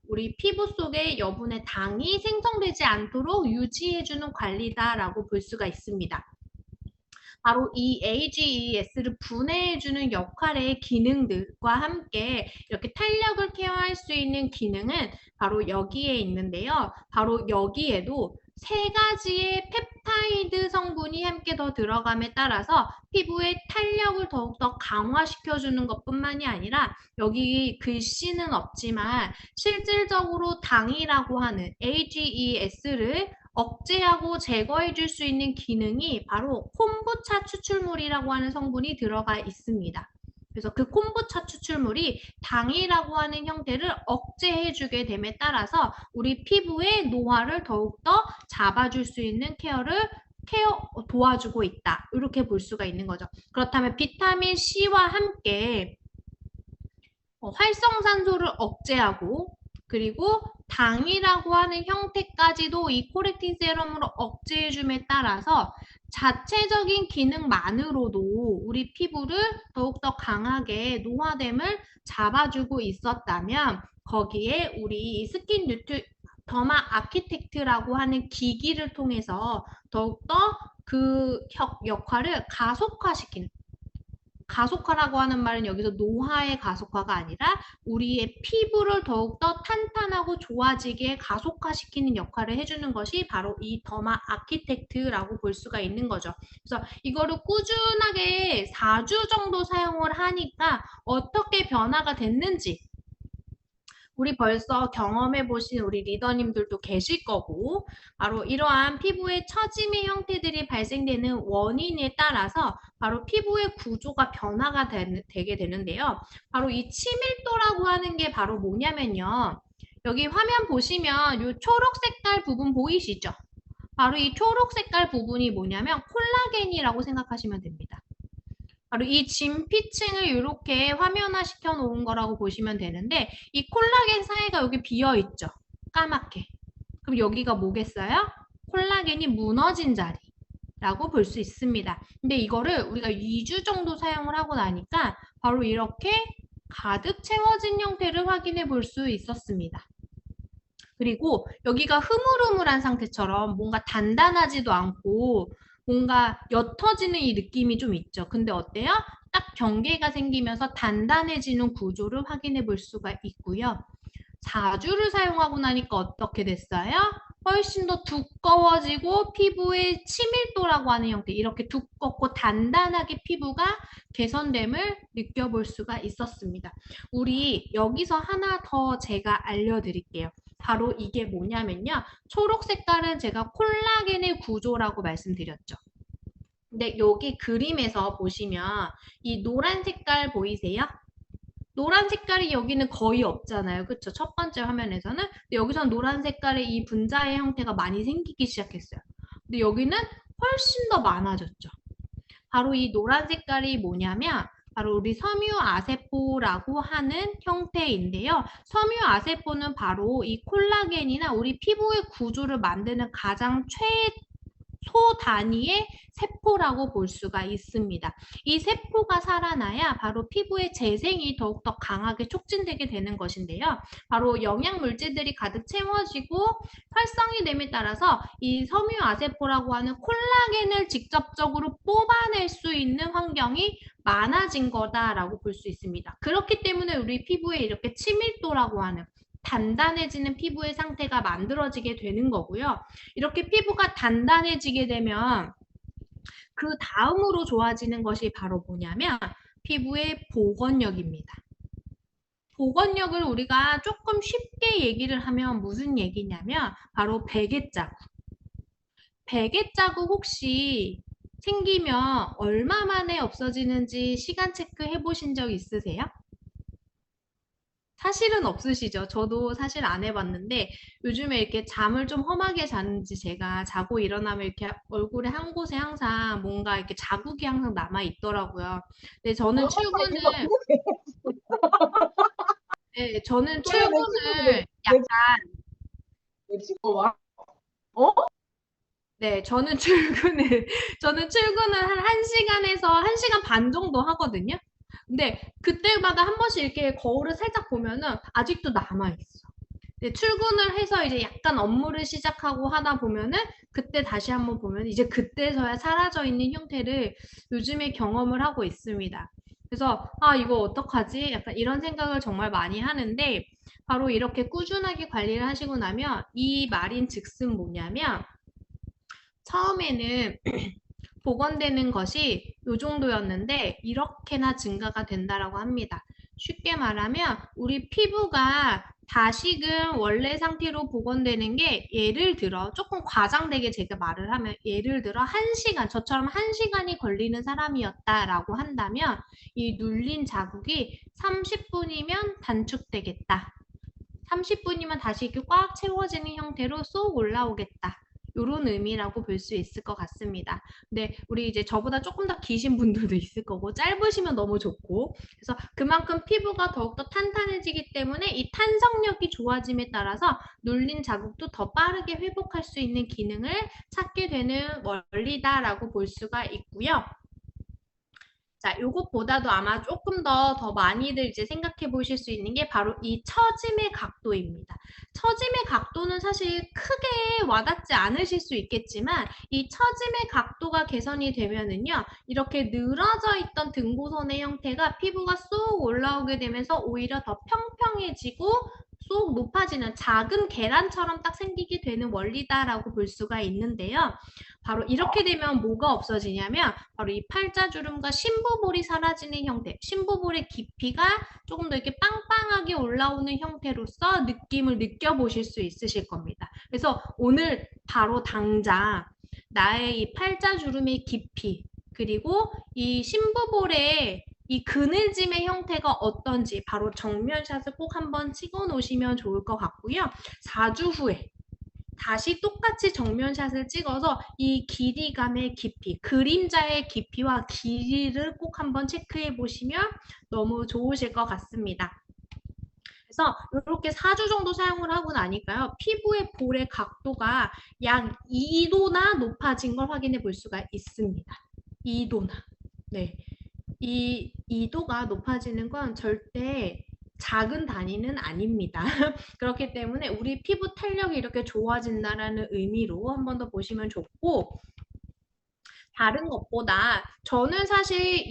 우리 피부 속에 여분의 당이 생성되지 않도록 유지해주는 관리다라고 볼 수가 있습니다. 바로 이 AGES를 분해해주는 역할의 기능들과 함께 이렇게 탄력을 케어할 수 있는 기능은 바로 여기에 있는데요. 바로 여기에도 세 가지의 펩타이드 성분이 함께 더 들어감에 따라서 피부의 탄력을 더욱더 강화시켜주는 것뿐만이 아니라 여기 글씨는 없지만 실질적으로 당이라고 하는 AGES를 억제하고 제거해 줄 수 있는 기능이 바로 콤부차 추출물이라고 하는 성분이 들어가 있습니다. 그래서 그 콤부차 추출물이 당이라고 하는 형태를 억제해 주게 됨에 따라서 우리 피부의 노화를 더욱더 잡아줄 수 있는 케어 도와주고 있다. 이렇게 볼 수가 있는 거죠. 그렇다면 비타민 C와 함께 활성산소를 억제하고 그리고 당이라고 하는 형태까지도 이 코렉틴 세럼으로 억제해줌에 따라서 자체적인 기능만으로도 우리 피부를 더욱더 강하게 노화됨을 잡아주고 있었다면 거기에 우리 스킨 더마 아키텍트라고 하는 기기를 통해서 더욱더 그 역할을 가속화시키는 가속화라고 하는 말은 여기서 노화의 가속화가 아니라 우리의 피부를 더욱더 탄탄하고 좋아지게 가속화시키는 역할을 해주는 것이 바로 이 더마 아키텍트라고 볼 수가 있는 거죠. 그래서 이거를 꾸준하게 4주 정도 사용을 하니까 어떻게 변화가 됐는지 우리 벌써 경험해 보신 우리 리더님들도 계실 거고 바로 이러한 피부의 처짐의 형태들이 발생되는 원인에 따라서 바로 피부의 구조가 변화가 되게 되는데요. 바로 이 치밀도라고 하는 게 바로 뭐냐면요. 여기 화면 보시면 이 초록 색깔 부분 보이시죠? 바로 이 초록 색깔 부분이 뭐냐면 콜라겐이라고 생각하시면 됩니다. 바로 이 진피층을 이렇게 화면화 시켜 놓은 거라고 보시면 되는데 이 콜라겐 사이가 여기 비어 있죠. 까맣게. 그럼 여기가 뭐겠어요? 콜라겐이 무너진 자리라고 볼 수 있습니다. 근데 이거를 우리가 2주 정도 사용을 하고 나니까 바로 이렇게 가득 채워진 형태를 확인해 볼 수 있었습니다. 그리고 여기가 흐물흐물한 상태처럼 뭔가 단단하지도 않고 뭔가 옅어지는 이 느낌이 좀 있죠. 근데 어때요? 딱 경계가 생기면서 단단해지는 구조를 확인해 볼 수가 있고요. 4주를 사용하고 나니까 어떻게 됐어요? 훨씬 더 두꺼워지고 피부의 치밀도라고 하는 형태, 이렇게 두껍고 단단하게 피부가 개선됨을 느껴볼 수가 있었습니다. 우리 여기서 하나 더 제가 알려드릴게요. 바로 이게 뭐냐면요. 초록 색깔은 제가 콜라겐의 구조라고 말씀드렸죠. 근데 여기 그림에서 보시면 이 노란 색깔 보이세요? 노란 색깔이 여기는 거의 없잖아요. 그쵸? 첫 번째 화면에서는. 근데 여기서는 노란 색깔의 이 분자의 형태가 많이 생기기 시작했어요. 근데 여기는 훨씬 더 많아졌죠. 바로 이 노란 색깔이 뭐냐면 바로 우리 섬유아세포라고 하는 형태인데요. 섬유아세포는 바로 이 콜라겐이나 우리 피부의 구조를 만드는 가장 소 단위의 세포라고 볼 수가 있습니다. 이 세포가 살아나야 바로 피부의 재생이 더욱더 강하게 촉진되게 되는 것인데요. 바로 영양 물질들이 가득 채워지고 활성이 됨에 따라서 이 섬유아세포라고 하는 콜라겐을 직접적으로 뽑아낼 수 있는 환경이 많아진 거다라고 볼 수 있습니다. 그렇기 때문에 우리 피부에 이렇게 치밀도라고 하는 단단해지는 피부의 상태가 만들어지게 되는 거고요. 이렇게 피부가 단단해지게 되면 그 다음으로 좋아지는 것이 바로 뭐냐면 피부의 복원력입니다. 복원력을 우리가 조금 쉽게 얘기를 하면 무슨 얘기냐면 바로 베개 자국. 베개 자국 혹시 생기면 얼마 만에 없어지는지 시간 체크해 보신 적 있으세요? 사실은 없으시죠? 저도 사실 안 해봤는데 요즘에 이렇게 잠을 좀 험하게 자는지 제가 자고 일어나면 이렇게 얼굴에 한 곳에 항상 뭔가 이렇게 자국이 항상 남아 있더라고요. 근데 저는 출근을 네, 저는 그래, 내 친구도 내, 출근을 내, 약간, 내 친구 와. 어? 네, 저는 출근을 한 1시간에서 1시간 반 정도 하거든요. 근데 그때마다 한 번씩 이렇게 거울을 살짝 보면은 아직도 남아있어. 네, 출근을 해서 이제 약간 업무를 시작하고 하다 보면은 그때 다시 한번 보면 이제 그때서야 사라져 있는 형태를 요즘에 경험을 하고 있습니다. 그래서 아, 이거 어떡하지? 약간 이런 생각을 정말 많이 하는데 바로 이렇게 꾸준하게 관리를 하시고 나면 이 말인 즉슨 뭐냐면 처음에는 복원되는 것이 이 정도였는데 이렇게나 증가가 된다라고 합니다. 쉽게 말하면 우리 피부가 다시금 원래 상태로 복원되는 게 예를 들어 조금 과장되게 제가 말을 하면 예를 들어 1시간 저처럼 1시간이 걸리는 사람이었다라고 한다면 이 눌린 자국이 30분이면 단축되겠다. 30분이면 다시 이렇게 꽉 채워지는 형태로 쏙 올라오겠다. 요런 의미라고 볼 수 있을 것 같습니다. 근데 우리 이제 저보다 조금 더 기신 분들도 있을 거고 짧으시면 너무 좋고 그래서 그만큼 피부가 더욱더 탄탄해지기 때문에 이 탄성력이 좋아짐에 따라서 눌린 자국도 더 빠르게 회복할 수 있는 기능을 찾게 되는 원리다라고 볼 수가 있고요. 자, 요것보다도 아마 조금 더 많이들 이제 생각해 보실 수 있는 게 바로 이 처짐의 각도입니다. 처짐의 각도는 사실 크게 와닿지 않으실 수 있겠지만 이 처짐의 각도가 개선이 되면은요, 이렇게 늘어져 있던 등고선의 형태가 피부가 쏙 올라오게 되면서 오히려 더 평평해지고 쏙 높아지는 작은 계란처럼 딱 생기게 되는 원리다라고 볼 수가 있는데요. 바로 이렇게 되면 뭐가 없어지냐면 바로 이 팔자주름과 심부볼이 사라지는 형태, 심부볼의 깊이가 조금 더 이렇게 빵빵하게 올라오는 형태로서 느낌을 느껴보실 수 있으실 겁니다. 그래서 오늘 바로 당장 나의 이 팔자주름의 깊이 그리고 이 심부볼의 이 그늘짐의 형태가 어떤지 바로 정면샷을 꼭 한번 찍어 놓으시면 좋을 것 같고요. 4주 후에 다시 똑같이 정면샷을 찍어서 이 길이감의 깊이, 그림자의 깊이와 길이를 꼭 한번 체크해 보시면 너무 좋으실 것 같습니다. 그래서 이렇게 4주 정도 사용을 하고 나니까요. 피부의 볼의 각도가 약 2도나 높아진 걸 확인해 볼 수가 있습니다. 2도나. 네. 이 2도가 높아지는 건 절대 작은 단위는 아닙니다. 그렇기 때문에 우리 피부 탄력이 이렇게 좋아진다라는 의미로 한 번 더 보시면 좋고 다른 것보다 저는 사실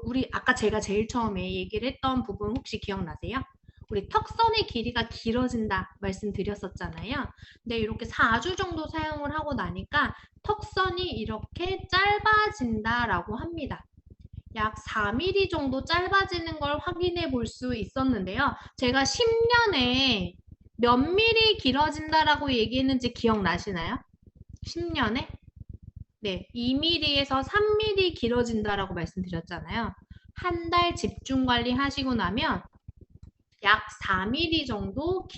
우리 아까 제가 제일 처음에 얘기를 했던 부분 혹시 기억나세요? 우리 턱선의 길이가 길어진다 말씀드렸었잖아요. 근데 이렇게 4주 정도 사용을 하고 나니까 턱선이 이렇게 짧아진다라고 합니다. 약 4mm 정도 짧아지는 걸 확인해 볼 수 있었는데요. 제가 10년에 몇 미리 길어진다라고 얘기했는지 기억나시나요? 10년에? 네, 2mm에서 3mm 길어진다라고 말씀드렸잖아요. 한 달 집중 관리 하시고 나면 약 4mm 정도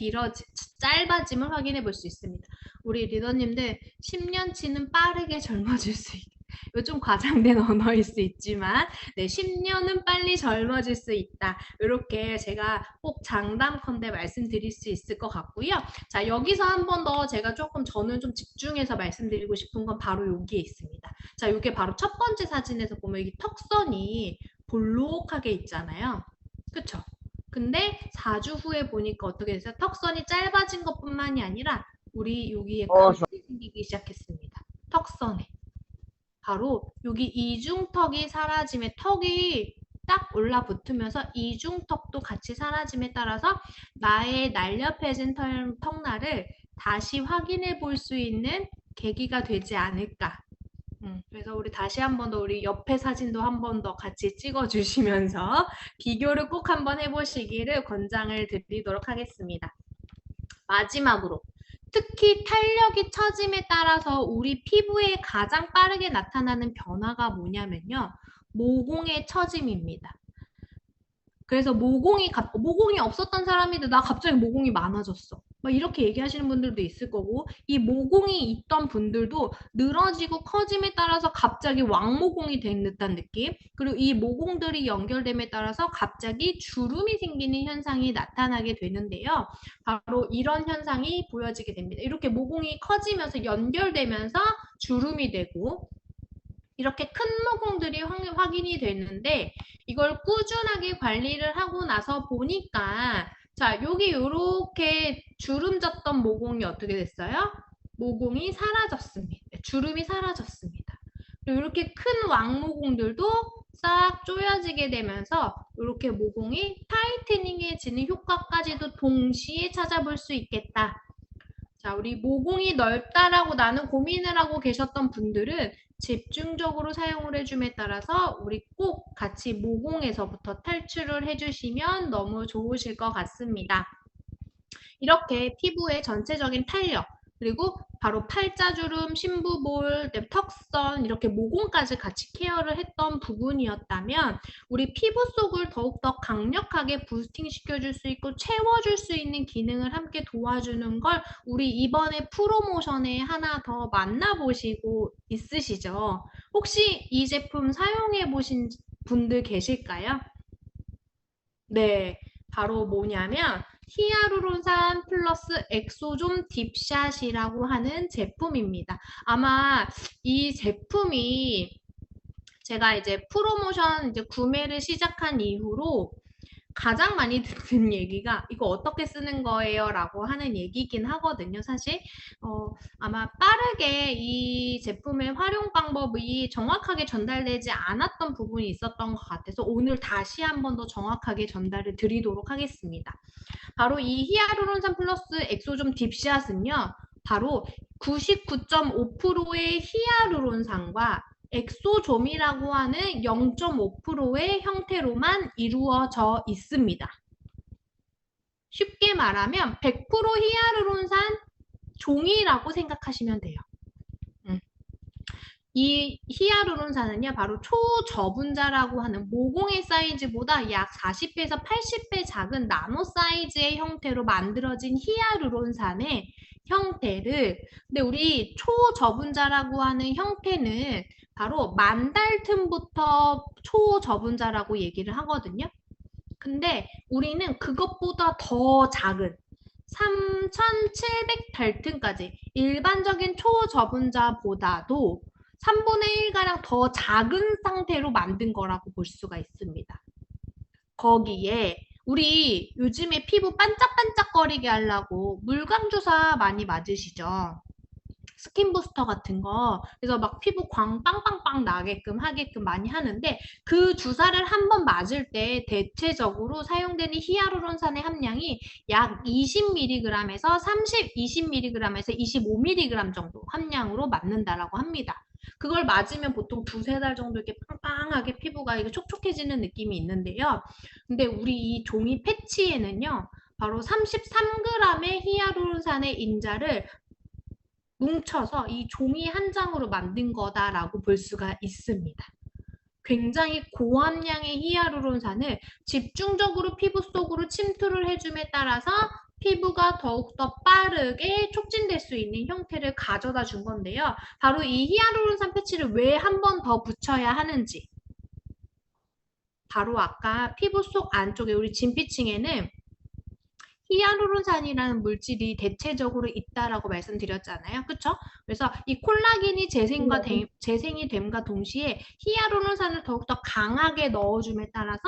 짧아짐을 확인해 볼 수 있습니다. 우리 리더님들 10년치는 빠르게 젊어질 수 있, 이거 좀 과장된 언어일 수 있지만, 네, 10년은 빨리 젊어질 수 있다. 이렇게 제가 꼭 장담컨대 말씀드릴 수 있을 것 같고요. 자, 여기서 한 번 더 제가 저는 좀 집중해서 말씀드리고 싶은 건 바로 여기에 있습니다. 자, 이게 바로 첫 번째 사진에서 보면 이 턱선이 볼록하게 있잖아요. 그쵸? 근데 4주 후에 보니까 어떻게 됐어요? 턱선이 짧아진 것뿐만이 아니라 우리 여기에 어, 가물이 생기기 시작했습니다. 턱선에. 바로 여기 이중턱이 사라짐에 턱이 딱 올라붙으면서 이중턱도 같이 사라짐에 따라서 나의 날렵해진 턱날을 다시 확인해 볼 수 있는 계기가 되지 않을까. 그래서 우리 다시 한 번 더 우리 옆에 사진도 한 번 더 같이 찍어 주시면서 비교를 꼭 한번 해보시기를 권장을 드리도록 하겠습니다. 마지막으로 특히 탄력이 처짐에 따라서 우리 피부에 가장 빠르게 나타나는 변화가 뭐냐면요. 모공의 처짐입니다. 그래서 모공이 없었던 사람인데 나 갑자기 모공이 많아졌어. 막 이렇게 얘기하시는 분들도 있을 거고, 이 모공이 있던 분들도 늘어지고 커짐에 따라서 갑자기 왕모공이 된 듯한 느낌, 그리고 이 모공들이 연결됨에 따라서 갑자기 주름이 생기는 현상이 나타나게 되는데요. 바로 이런 현상이 보여지게 됩니다. 이렇게 모공이 커지면서 연결되면서 주름이 되고, 이렇게 큰 모공들이 확인이 되는데, 이걸 꾸준하게 관리를 하고 나서 보니까, 자, 여기 이렇게 주름 졌던 모공이 어떻게 됐어요? 모공이 사라졌습니다. 주름이 사라졌습니다. 그리고 이렇게 큰 왕모공들도 싹 조여지게 되면서 이렇게 모공이 타이트닝해지는 효과까지도 동시에 찾아볼 수 있겠다. 자, 우리 모공이 넓다라고 나는 고민을 하고 계셨던 분들은 집중적으로 사용을 해줌에 따라서 우리 꼭 같이 모공에서부터 탈출을 해주시면 너무 좋으실 것 같습니다. 이렇게 피부의 전체적인 탄력, 그리고 바로 팔자주름, 심부볼, 턱선, 이렇게 모공까지 같이 케어를 했던 부분이었다면 우리 피부 속을 더욱더 강력하게 부스팅 시켜줄 수 있고 채워줄 수 있는 기능을 함께 도와주는 걸 우리 이번에 프로모션에 하나 더 만나보시고 있으시죠? 혹시 이 제품 사용해 보신 분들 계실까요? 네, 바로 뭐냐면 히아루론산 플러스 엑소좀 딥샷이라고 하는 제품입니다. 아마 이 제품이 제가 이제 프로모션 이제 구매를 시작한 이후로 가장 많이 듣는 얘기가 이거 어떻게 쓰는 거예요? 라고 하는 얘기긴 하거든요. 사실 아마 빠르게 이 제품의 활용 방법이 정확하게 전달되지 않았던 부분이 있었던 것 같아서 오늘 다시 한 번 더 정확하게 전달을 드리도록 하겠습니다. 바로 이 히아루론산 플러스 엑소좀 딥샷은요. 바로 99.5%의 히아루론산과 엑소좀이라고 하는 0.5%의 형태로만 이루어져 있습니다. 쉽게 말하면 100% 히아루론산 종이라고 생각하시면 돼요. 이 히아루론산은요, 바로 초저분자라고 하는 모공의 사이즈보다 약 40배에서 80배 작은 나노 사이즈의 형태로 만들어진 히아루론산의 형태를, 근데 우리 초저분자라고 하는 형태는 바로 만달 틈부터 초저분자라고 얘기를 하거든요. 근데 우리는 그것보다 더 작은 3700달튼까지 일반적인 초저분자보다도 3분의 1가량 더 작은 상태로 만든 거라고 볼 수가 있습니다. 거기에 우리 요즘에 피부 반짝반짝거리게 하려고 물광주사 많이 맞으시죠? 스킨 부스터 같은 거. 그래서 막 피부 광 빵빵빵 나게끔 하게끔 많이 하는데 그 주사를 한 번 맞을 때 대체적으로 사용되는 히아루론산의 함량이 약 20mg에서 20mg에서 25mg 정도 함량으로 맞는다라고 합니다. 그걸 맞으면 보통 두세 달 정도 이렇게 빵빵하게 피부가 이게 촉촉해지는 느낌이 있는데요. 근데 우리 이 종이 패치에는요. 바로 33g의 히아루론산의 인자를 뭉쳐서 이 종이 한 장으로 만든 거다라고 볼 수가 있습니다. 굉장히 고함량의 히아루론산을 집중적으로 피부 속으로 침투를 해줌에 따라서 피부가 더욱더 빠르게 촉진될 수 있는 형태를 가져다 준 건데요. 바로 이 히아루론산 패치를 왜 한 번 더 붙여야 하는지. 바로 아까 피부 속 안쪽에 우리 진피층에는 히알루론산이라는 물질이 대체적으로 있다라고 말씀드렸잖아요. 그쵸? 그래서 이 콜라겐이 재생이 됨과 동시에 히알루론산을 더욱더 강하게 넣어줌에 따라서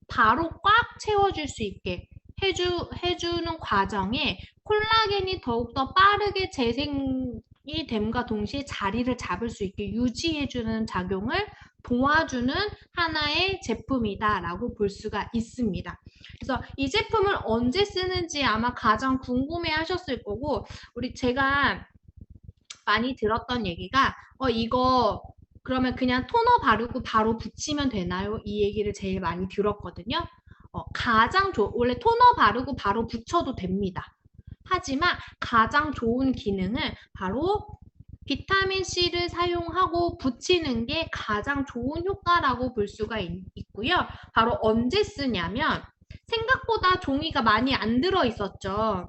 바로 꽉 채워줄 수 있게 해주는 과정에 콜라겐이 더욱더 빠르게 재생이 됨과 동시에 자리를 잡을 수 있게 유지해주는 작용을 도와주는 하나의 제품이다라고 볼 수가 있습니다. 그래서 이 제품을 언제 쓰는지 아마 가장 궁금해 하셨을 거고, 제가 많이 들었던 얘기가, 이거 그러면 그냥 토너 바르고 바로 붙이면 되나요? 이 얘기를 제일 많이 들었거든요. 원래 토너 바르고 바로 붙여도 됩니다. 하지만 가장 좋은 기능은 바로 비타민C를 사용하고 붙이는 게 가장 좋은 효과라고 볼 수가 있고요. 바로 언제 쓰냐면 생각보다 종이가 많이 안 들어있었죠.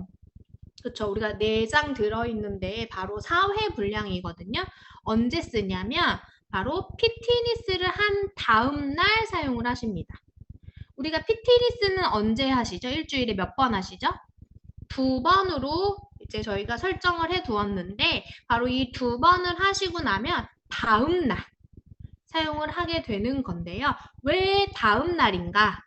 그쵸? 우리가 4장 들어있는데 바로 4회 분량이거든요. 언제 쓰냐면 바로 피트니스를 한 다음 날 사용을 하십니다. 우리가 피트니스는 언제 하시죠? 일주일에 몇 번 하시죠? 2번으로 이제 저희가 설정을 해 두었는데 바로 이 2번을 하시고 나면 다음 날 사용을 하게 되는 건데요. 왜 다음 날인가?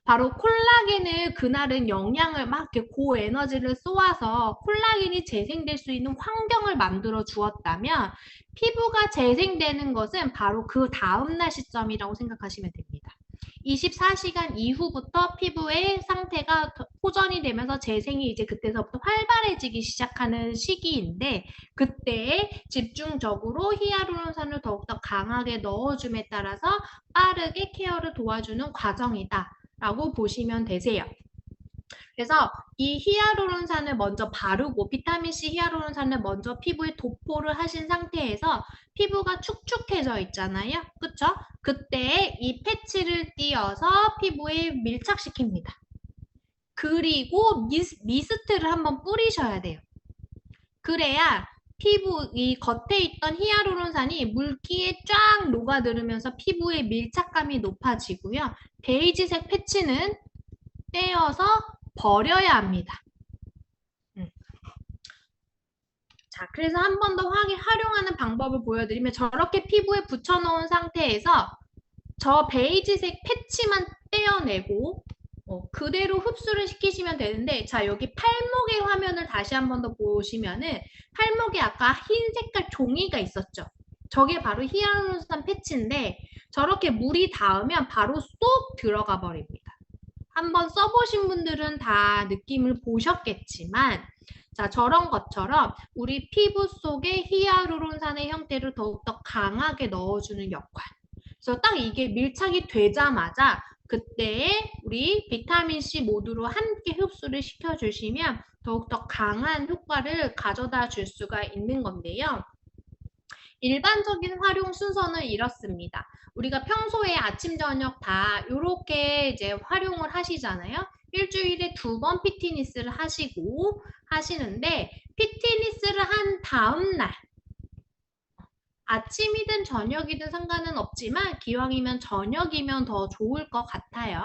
바로 콜라겐을 그날은 영양을 막 이렇게 고에너지를 쏘아서 콜라겐이 재생될 수 있는 환경을 만들어 주었다면 피부가 재생되는 것은 바로 그 다음날 시점이라고 생각하시면 됩니다. 24시간 이후부터 피부의 상태가 호전이 되면서 재생이 이제 그때서부터 활발해지기 시작하는 시기인데 그때에 집중적으로 히아루론산을 더욱더 강하게 넣어줌에 따라서 빠르게 케어를 도와주는 과정이다. 라고 보시면 되세요. 그래서 이 히아루론산을 먼저 바르고 비타민C 히아루론산을 먼저 피부에 도포를 하신 상태에서 피부가 축축해져 있잖아요. 그쵸? 그때 이 패치를 띄어서 피부에 밀착시킵니다. 그리고 미스트를 한번 뿌리셔야 돼요. 그래야 피부 이 겉에 있던 히아루론산이 물기에 쫙 녹아들으면서 피부의 밀착감이 높아지고요. 베이지색 패치는 떼어서 버려야 합니다. 자, 그래서 한 번 더 활용하는 방법을 보여드리면 저렇게 피부에 붙여놓은 상태에서 저 베이지색 패치만 떼어내고 그대로 흡수를 시키시면 되는데 자, 여기 팔목의 화면을 다시 한 번 더 보시면은 팔목에 아까 흰 색깔 종이가 있었죠. 저게 바로 히알루론산 패치인데 저렇게 물이 닿으면 바로 쏙 들어가 버립니다. 한번 써보신 분들은 다 느낌을 보셨겠지만 자, 저런 것처럼 우리 피부 속에 히아루론산의 형태를 더욱더 강하게 넣어주는 역할. 그래서 딱 이게 밀착이 되자마자 그때에 우리 비타민C 모두로 함께 흡수를 시켜주시면 더욱더 강한 효과를 가져다 줄 수가 있는 건데요. 일반적인 활용 순서는 이렇습니다. 우리가 평소에 아침, 저녁 다 이렇게 이제 활용을 하시잖아요. 일주일에 2번 피트니스를 하시는데 피트니스를 한 다음 날 아침이든 저녁이든 상관은 없지만 기왕이면 저녁이면 더 좋을 것 같아요.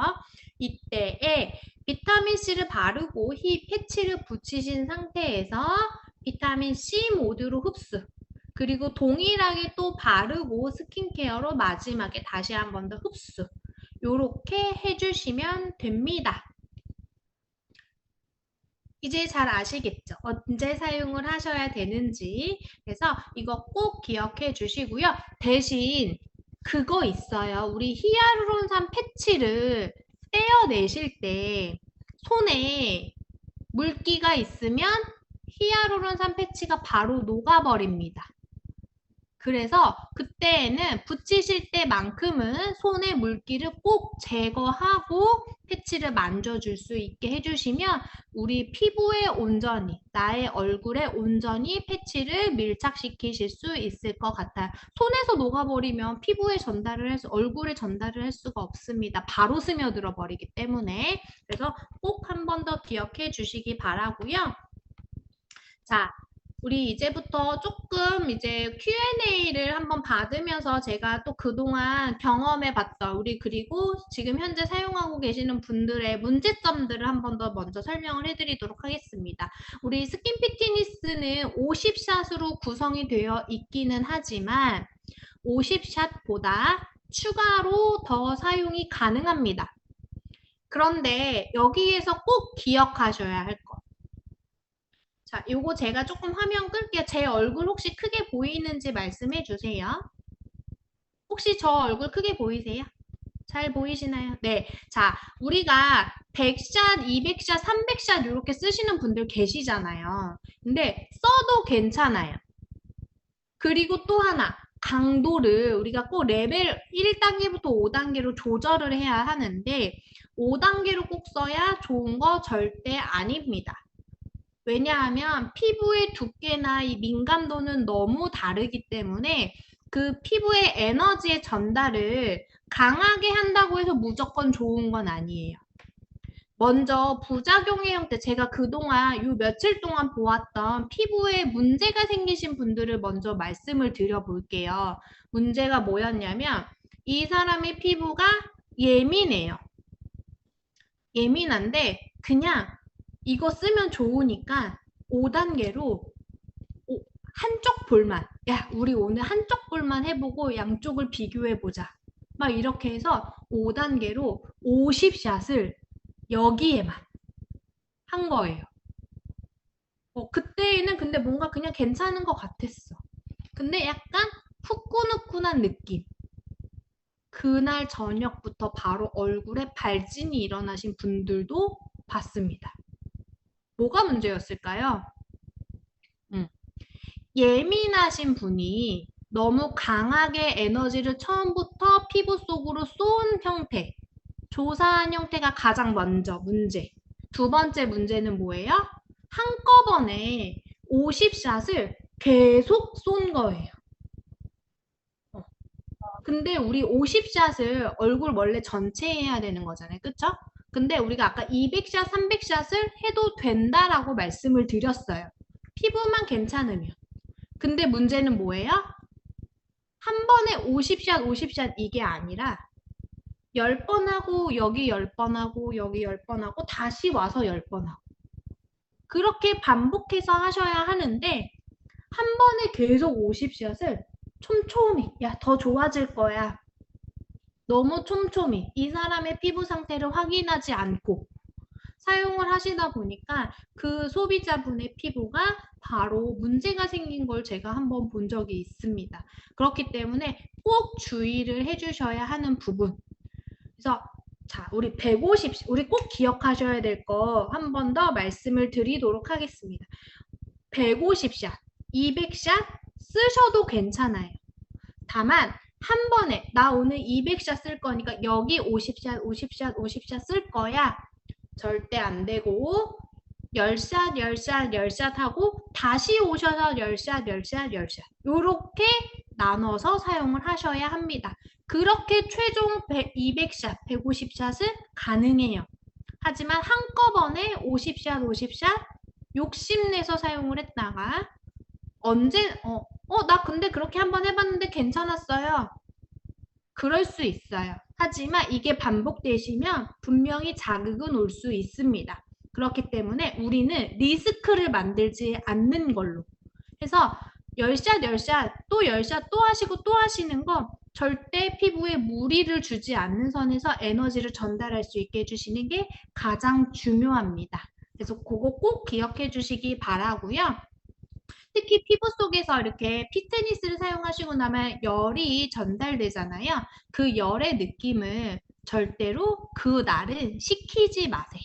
이때에 비타민C를 바르고 이 패치를 붙이신 상태에서 비타민C 모두로 흡수 그리고 동일하게 또 바르고 스킨케어로 마지막에 다시 한 번 더 흡수 이렇게 해주시면 됩니다. 이제 잘 아시겠죠? 언제 사용을 하셔야 되는지. 그래서 이거 꼭 기억해 주시고요. 대신 그거 있어요. 우리 히아루론산 패치를 떼어내실 때 손에 물기가 있으면 히아루론산 패치가 바로 녹아버립니다. 그래서 그때에는 붙이실 때만큼은 손의 물기를 꼭 제거하고 패치를 만져줄 수 있게 해주시면 우리 피부에 온전히, 나의 얼굴에 온전히 패치를 밀착시키실 수 있을 것 같아요. 손에서 녹아버리면 피부에 얼굴에 전달을 할 수가 없습니다. 바로 스며들어 버리기 때문에. 그래서 꼭 한 번 더 기억해 주시기 바라고요. 자, 우리 이제부터 조금 이제 Q&A를 한번 받으면서 제가 또 그동안 경험해봤던 우리 그리고 지금 현재 사용하고 계시는 분들의 문제점들을 한번 더 먼저 설명을 해드리도록 하겠습니다. 우리 스킨 피트니스는 50샷으로 구성이 되어 있기는 하지만 50샷보다 추가로 더 사용이 가능합니다. 그런데 여기에서 꼭 기억하셔야 할 것. 자, 요거 제가 조금 화면 끌게요. 제 얼굴 혹시 크게 보이는지 말씀해 주세요. 혹시 저 얼굴 크게 보이세요? 잘 보이시나요? 네. 자, 우리가 100샷, 200샷, 300샷 이렇게 쓰시는 분들 계시잖아요. 근데 써도 괜찮아요. 그리고 또 하나, 강도를 우리가 꼭 레벨 1단계부터 5단계로 조절을 해야 하는데 5단계로 꼭 써야 좋은 거 절대 아닙니다. 왜냐하면 피부의 두께나 이 민감도는 너무 다르기 때문에 그 피부의 에너지의 전달을 강하게 한다고 해서 무조건 좋은 건 아니에요. 먼저 부작용의 형태, 제가 그동안 요 며칠 동안 보았던 피부에 문제가 생기신 분들을 먼저 말씀을 드려볼게요. 문제가 뭐였냐면 이 사람의 피부가 예민해요. 예민한데 그냥 이거 쓰면 좋으니까 5단계로 한쪽 볼만, 야, 우리 오늘 한쪽 볼만 해보고 양쪽을 비교해보자. 막 이렇게 해서 5단계로 50샷을 여기에만 한 거예요. 그때는 근데 뭔가 그냥 괜찮은 것 같았어. 근데 약간 후끈후끈한 느낌. 그날 저녁부터 바로 얼굴에 발진이 일어나신 분들도 봤습니다. 뭐가 문제였을까요? 예민하신 분이 너무 강하게 에너지를 처음부터 피부 속으로 쏜 형태, 조사한 형태가 가장 먼저 문제. 두 번째 문제는 뭐예요? 한꺼번에 50샷을 계속 쏜 거예요. 근데 우리 50샷을 얼굴 원래 전체 해야 되는 거잖아요. 그쵸? 근데 우리가 아까 200샷, 300샷을 해도 된다라고 말씀을 드렸어요. 피부만 괜찮으면. 근데 문제는 뭐예요? 한 번에 50샷, 50샷 이게 아니라 10번 하고 여기 10번 하고 여기 10번 하고 다시 와서 10번 하고 그렇게 반복해서 하셔야 하는데 한 번에 계속 50샷을 촘촘히 야, 더 좋아질 거야. 너무 촘촘히 이 사람의 피부 상태를 확인하지 않고 사용을 하시다 보니까 그 소비자분의 피부가 바로 문제가 생긴 걸 제가 한번 본 적이 있습니다. 그렇기 때문에 꼭 주의를 해주셔야 하는 부분. 그래서 자, 우리 150, 우리 꼭 기억하셔야 될 거 한 번 더 말씀을 드리도록 하겠습니다. 150샷, 200샷 쓰셔도 괜찮아요. 다만 한 번에 나 오늘 200샷 쓸 거니까 여기 50샷, 50샷, 50샷 쓸 거야. 절대 안 되고 10샷, 10샷, 10샷 하고 다시 오셔서 10샷, 10샷, 10샷 이렇게 나눠서 사용을 하셔야 합니다. 그렇게 최종 200샷, 150샷은 가능해요. 하지만 한꺼번에 50샷, 50샷 욕심내서 사용을 했다가 언제 나 근데 그렇게 한번 해봤는데 괜찮았어요. 그럴 수 있어요. 하지만 이게 반복되시면 분명히 자극은 올 수 있습니다. 그렇기 때문에 우리는 리스크를 만들지 않는 걸로 해서 10샷, 10샷, 또 10샷 또 하시고 또 하시는 거 절대 피부에 무리를 주지 않는 선에서 에너지를 전달할 수 있게 해주시는 게 가장 중요합니다. 그래서 그거 꼭 기억해 주시기 바라고요. 특히 피부 속에서 이렇게 피트니스를 사용하시고 나면 열이 전달되잖아요. 그 열의 느낌을 절대로 그 날은 식히지 마세요.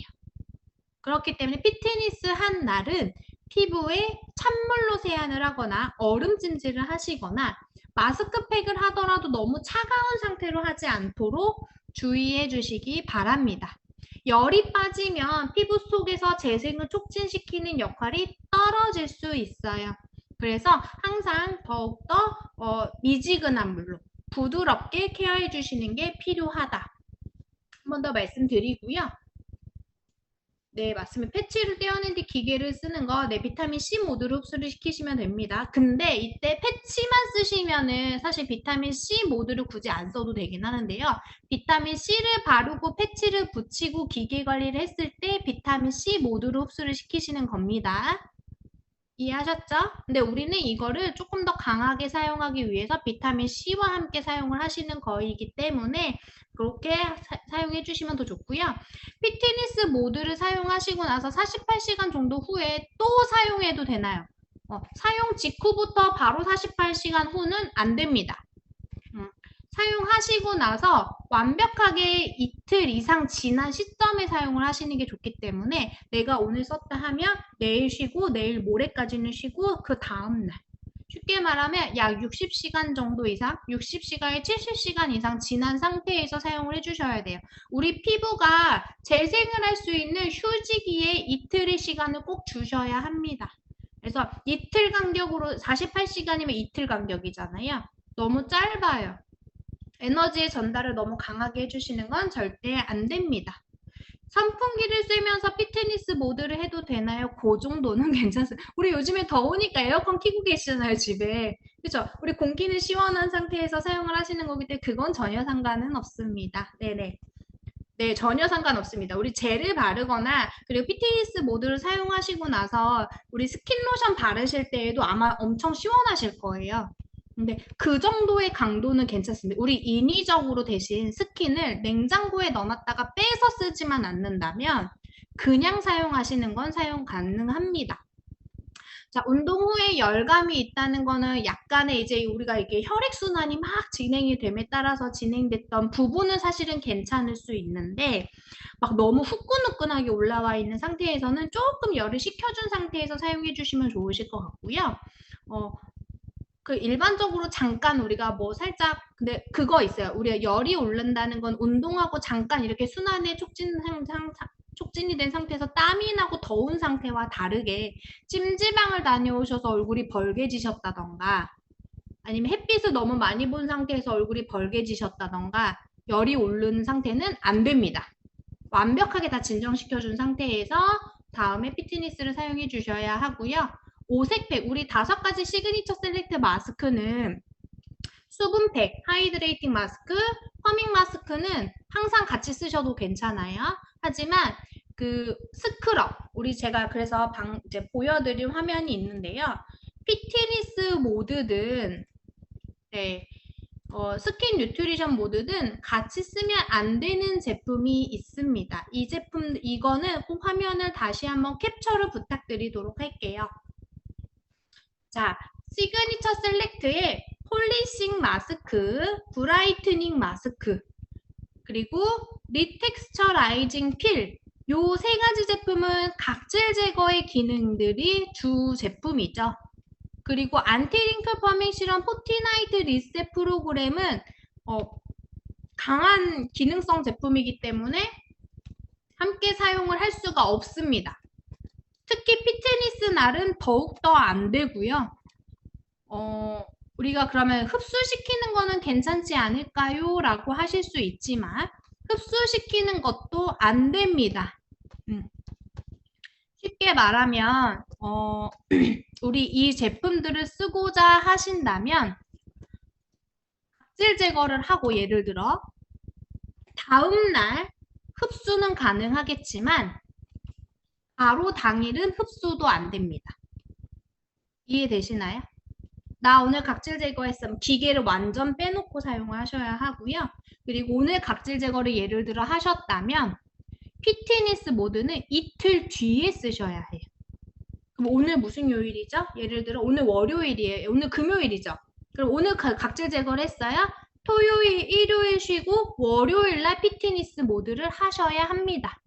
그렇기 때문에 피트니스 한 날은 피부에 찬물로 세안을 하거나 얼음찜질을 하시거나 마스크팩을 하더라도 너무 차가운 상태로 하지 않도록 주의해 주시기 바랍니다. 열이 빠지면 피부 속에서 재생을 촉진시키는 역할이 떨어질 수 있어요. 그래서 항상 더욱더 미지근한 물로 부드럽게 케어해 주시는 게 필요하다. 한 번 더 말씀드리고요. 네, 맞습니다. 패치를 떼어낸 뒤 기계를 쓰는 거, 네, 비타민 C 모드로 흡수를 시키시면 됩니다. 근데 이때 패치만 쓰시면은 사실 비타민 C 모드를 굳이 안 써도 되긴 하는데요. 비타민 C를 바르고 패치를 붙이고 기계 관리를 했을 때 비타민 C 모드로 흡수를 시키시는 겁니다. 이해하셨죠? 근데 우리는 이거를 조금 더 강하게 사용하기 위해서 비타민 C와 함께 사용을 하시는 거이기 때문에 그렇게 사용해 주시면 더 좋고요. 피트니스 모드를 사용하시고 나서 48시간 정도 후에 또 사용해도 되나요? 사용 직후부터 바로 48시간 후는 안 됩니다. 사용하시고 나서 완벽하게 이틀 이상 지난 시점에 사용을 하시는 게 좋기 때문에 내가 오늘 썼다 하면 내일 쉬고 내일 모레까지는 쉬고 그 다음날 쉽게 말하면 약 60시간 정도 이상, 60시간에 70시간 이상 지난 상태에서 사용을 해주셔야 돼요. 우리 피부가 재생을 할 수 있는 휴지기에 이틀의 시간을 꼭 주셔야 합니다. 그래서 이틀 간격으로 48시간이면 이틀 간격이잖아요. 너무 짧아요. 에너지의 전달을 너무 강하게 해주시는 건 절대 안 됩니다. 선풍기를 쐬면서 피트니스 모드를 해도 되나요? 그 정도는 괜찮습니다. 우리 요즘에 더우니까 에어컨 켜고 계시잖아요, 집에. 그죠? 우리 공기는 시원한 상태에서 사용을 하시는 거기 때문에 그건 전혀 상관은 없습니다. 네네. 네, 전혀 상관없습니다. 우리 젤을 바르거나 그리고 피트니스 모드를 사용하시고 나서 우리 스킨 로션 바르실 때에도 아마 엄청 시원하실 거예요. 근데 그 정도의 강도는 괜찮습니다. 우리 인위적으로 대신 스킨을 냉장고에 넣어놨다가 빼서 쓰지만 않는다면 그냥 사용하시는 건 사용 가능합니다. 자, 운동 후에 열감이 있다는 거는 약간의 이제 우리가 이게 혈액순환이 막 진행이 됨에 따라서 진행됐던 부분은 사실은 괜찮을 수 있는데 막 너무 후끈후끈하게 올라와 있는 상태에서는 조금 열을 식혀준 상태에서 사용해 주시면 좋으실 것 같고요. 그 일반적으로 잠깐 우리가 뭐 살짝 근데 그거 있어요. 우리가 열이 오른다는 건 운동하고 잠깐 이렇게 순환에 촉진이 된 상태에서 땀이 나고 더운 상태와 다르게 찜질방을 다녀오셔서 얼굴이 벌개지셨다던가 아니면 햇빛을 너무 많이 본 상태에서 얼굴이 벌개지셨다던가 열이 오르는 상태는 안 됩니다. 완벽하게 다 진정시켜준 상태에서 다음에 피트니스를 사용해 주셔야 하고요. 오색팩, 우리 5가지 시그니처 셀렉트 마스크는 수분팩, 하이드레이팅 마스크, 퍼밍 마스크는 항상 같이 쓰셔도 괜찮아요. 하지만 그 스크럽, 우리 제가 그래서 이제 보여드릴 화면이 있는데요. 피트니스 모드든 네, 스킨 뉴트리션 모드든 같이 쓰면 안 되는 제품이 있습니다. 이 제품, 이거는 꼭 화면을 다시 한번 캡처를 부탁드리도록 할게요. 자, 시그니처 셀렉트의 폴리싱 마스크, 브라이트닝 마스크, 그리고 리텍스처라이징 필, 요 3가지 제품은 각질 제거의 기능들이 주 제품이죠. 그리고 안티링클 퍼밍 실험 포티나이트 리셋 프로그램은 강한 기능성 제품이기 때문에 함께 사용을 할 수가 없습니다. 특히 피트니스 날은 더욱더 안 되고요. 우리가 그러면 흡수시키는 거는 괜찮지 않을까요? 라고 하실 수 있지만 흡수시키는 것도 안 됩니다. 쉽게 말하면 우리 이 제품들을 쓰고자 하신다면 각질 제거를 하고 예를 들어 다음날 흡수는 가능하겠지만 바로 당일은 흡수도 안 됩니다. 이해되시나요? 나 오늘 각질 제거했으면 기계를 완전 빼놓고 사용하셔야 하고요. 그리고 오늘 각질 제거를 예를 들어 하셨다면 피트니스 모드는 이틀 뒤에 쓰셔야 해요. 그럼 오늘 무슨 요일이죠? 예를 들어 오늘 월요일이에요. 오늘 금요일이죠. 그럼 오늘 각질 제거를 했어요. 토요일, 일요일 쉬고 월요일 날 피트니스 모드를 하셔야 합니다.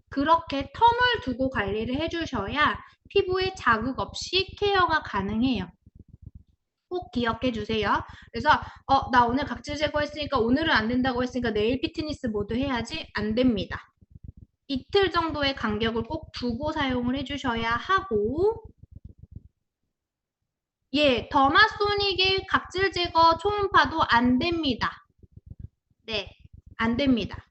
그렇게 텀을 두고 관리를 해주셔야 피부에 자극 없이 케어가 가능해요. 꼭 기억해 주세요. 그래서 나 오늘 각질 제거했으니까 오늘은 안 된다고 했으니까 내일 피트니스 모드 해야지 안 됩니다. 이틀 정도의 간격을 꼭 두고 사용을 해주셔야 하고 예, 더마소닉의 각질 제거 초음파도 안 됩니다. 네, 안 됩니다.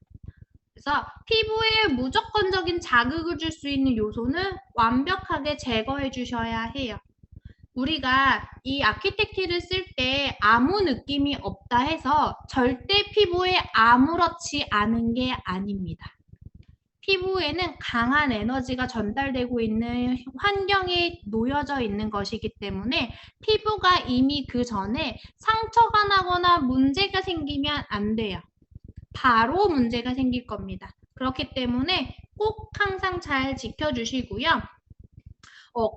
그래서 피부에 무조건적인 자극을 줄 수 있는 요소는 완벽하게 제거해 주셔야 해요. 우리가 이 아키텍티를 쓸 때 아무 느낌이 없다 해서 절대 피부에 아무렇지 않은 게 아닙니다. 피부에는 강한 에너지가 전달되고 있는 환경에 놓여져 있는 것이기 때문에 피부가 이미 그 전에 상처가 나거나 문제가 생기면 안 돼요. 바로 문제가 생길 겁니다. 그렇기 때문에 꼭 항상 잘 지켜주시고요.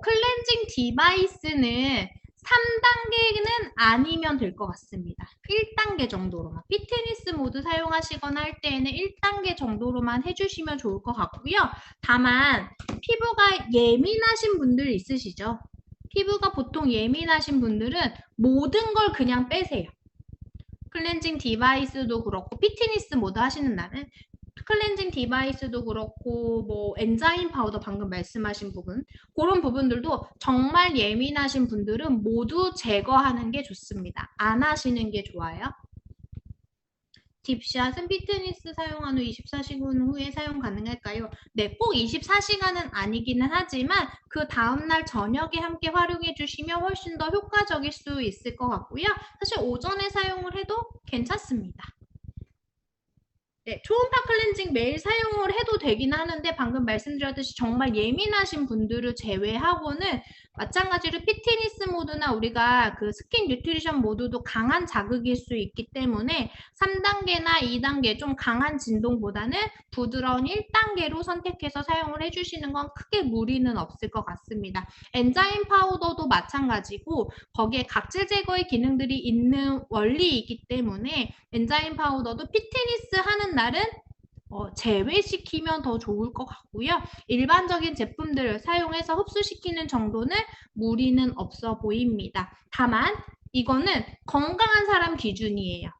클렌징 디바이스는 3단계는 아니면 될 것 같습니다. 1단계 정도로만. 피트니스 모드 사용하시거나 할 때에는 1단계 정도로만 해주시면 좋을 것 같고요. 다만 피부가 예민하신 분들 있으시죠? 피부가 보통 예민하신 분들은 모든 걸 그냥 빼세요. 클렌징 디바이스도 그렇고 피트니스 모드 하시는 날은 클렌징 디바이스도 그렇고 뭐 엔자임 파우더 방금 말씀하신 부분 그런 부분들도 정말 예민하신 분들은 모두 제거하는 게 좋습니다. 안 하시는 게 좋아요. 딥샷은 피트니스 사용한 후 24시간 후에 사용 가능할까요? 네, 꼭 24시간은 아니기는 하지만 그 다음날 저녁에 함께 활용해 주시면 훨씬 더 효과적일 수 있을 것 같고요. 사실 오전에 사용을 해도 괜찮습니다. 네, 초음파 클렌징 매일 사용을 해도 되긴 하는데 방금 말씀드렸듯이 정말 예민하신 분들을 제외하고는 마찬가지로 피트니스 모드나 우리가 그 스킨 뉴트리션 모드도 강한 자극일 수 있기 때문에 3단계나 2단계 좀 강한 진동보다는 부드러운 1단계로 선택해서 사용을 해주시는 건 크게 무리는 없을 것 같습니다. 엔자임 파우더도 마찬가지고 거기에 각질 제거의 기능들이 있는 원리이기 때문에 엔자임 파우더도 피트니스 하는 날은 제외시키면 더 좋을 것 같고요. 일반적인 제품들을 사용해서 흡수시키는 정도는 무리는 없어 보입니다. 다만 이거는 건강한 사람 기준이에요.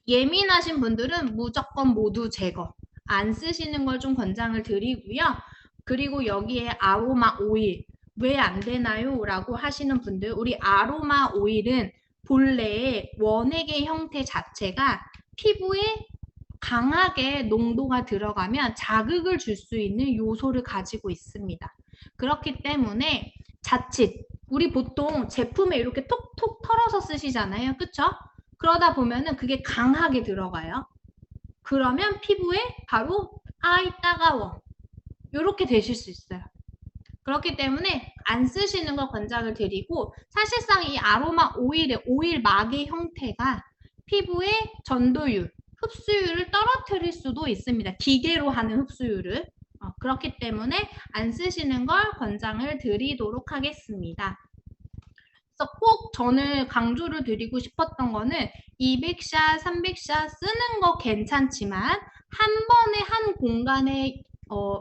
예민하신 분들은 무조건 모두 제거. 안 쓰시는 걸 좀 권장을 드리고요. 그리고 여기에 아로마 오일 왜 안 되나요? 라고 하시는 분들 우리 아로마 오일은 본래의 원액의 형태 자체가 피부에 강하게 농도가 들어가면 자극을 줄 수 있는 요소를 가지고 있습니다. 그렇기 때문에 자칫 우리 보통 제품에 이렇게 톡톡 털어서 쓰시잖아요. 그쵸? 그러다 보면은 그게 강하게 들어가요. 그러면 피부에 바로 아이 따가워 이렇게 되실 수 있어요. 그렇기 때문에 안 쓰시는 걸 권장을 드리고 사실상 이 아로마 오일의 오일막의 형태가 피부의 전도율, 흡수율을 떨어뜨릴 수도 있습니다. 기계로 하는 흡수율을. 그렇기 때문에 안 쓰시는 걸 권장을 드리도록 하겠습니다. 그래서 꼭 저는 강조를 드리고 싶었던 거는 200샷, 300샷 쓰는 거 괜찮지만 한 번에 한 공간에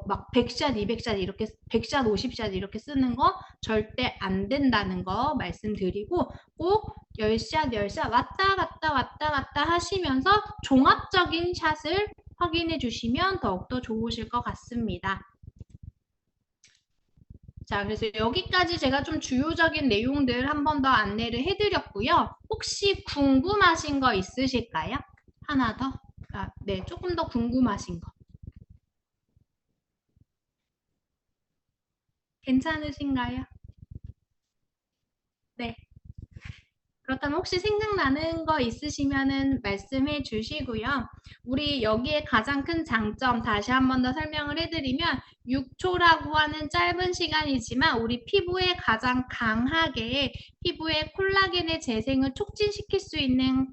막 100샷, 200샷 이렇게 100샷, 50샷 이렇게 쓰는 거 절대 안 된다는 거 말씀드리고 꼭 10샷, 10샷 왔다 갔다 왔다 갔다 하시면서 종합적인 샷을 확인해 주시면 더욱더 좋으실 것 같습니다. 자, 그래서 여기까지 제가 좀 주요적인 내용들 한 번 더 안내를 해드렸고요. 혹시 궁금하신 거 있으실까요? 하나 더? 네, 조금 더 궁금하신 거. 괜찮으신가요? 네. 그렇다면 혹시 생각나는 거 있으시면은 말씀해 주시고요. 우리 여기에 가장 큰 장점 다시 한 번 더 설명을 해드리면 6초라고 하는 짧은 시간이지만 우리 피부에 가장 강하게 피부의 콜라겐의 재생을 촉진시킬 수 있는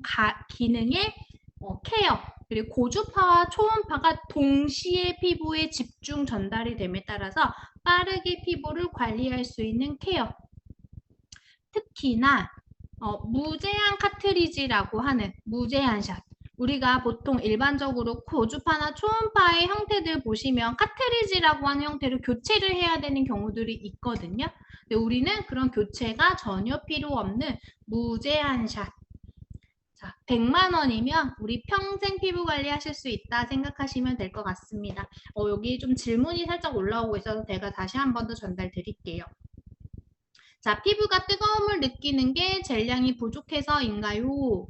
기능의 케어 그리고 고주파와 초음파가 동시에 피부에 집중 전달이 됨에 따라서 빠르게 피부를 관리할 수 있는 케어 특히나 무제한 카트리지라고 하는 무제한 샷. 우리가 보통 일반적으로 고주파나 초음파의 형태들 보시면 카트리지라고 하는 형태로 교체를 해야 되는 경우들이 있거든요. 근데 우리는 그런 교체가 전혀 필요 없는 무제한 샷. 자, 100만 원이면 우리 평생 피부 관리하실 수 있다 생각하시면 될 것 같습니다. 여기 좀 질문이 살짝 올라오고 있어서 제가 다시 한 번 더 전달 드릴게요. 자, 피부가 뜨거움을 느끼는 게 젤량이 부족해서인가요?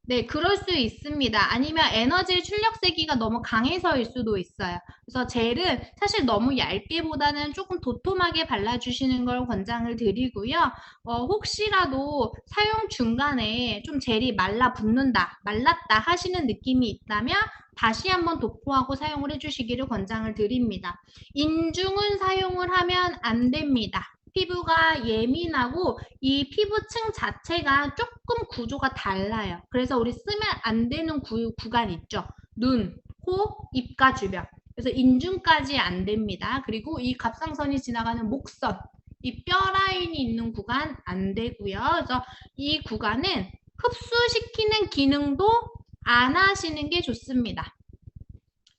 네, 그럴 수 있습니다. 아니면 에너지 출력 세기가 너무 강해서일 수도 있어요. 그래서 젤은 사실 너무 얇게보다는 조금 도톰하게 발라주시는 걸 권장을 드리고요. 혹시라도 사용 중간에 좀 젤이 말랐다 하시는 느낌이 있다면 다시 한번 도포하고 사용을 해주시기를 권장을 드립니다. 인중은 사용을 하면 안 됩니다. 피부가 예민하고 이 피부층 자체가 조금 구조가 달라요. 그래서 우리 쓰면 안 되는 구간 있죠. 눈, 코, 입가 주변. 그래서 인중까지 안 됩니다. 그리고 이 갑상선이 지나가는 목선, 이 뼈 라인이 있는 구간 안 되고요. 그래서 이 구간은 흡수시키는 기능도 안 하시는 게 좋습니다.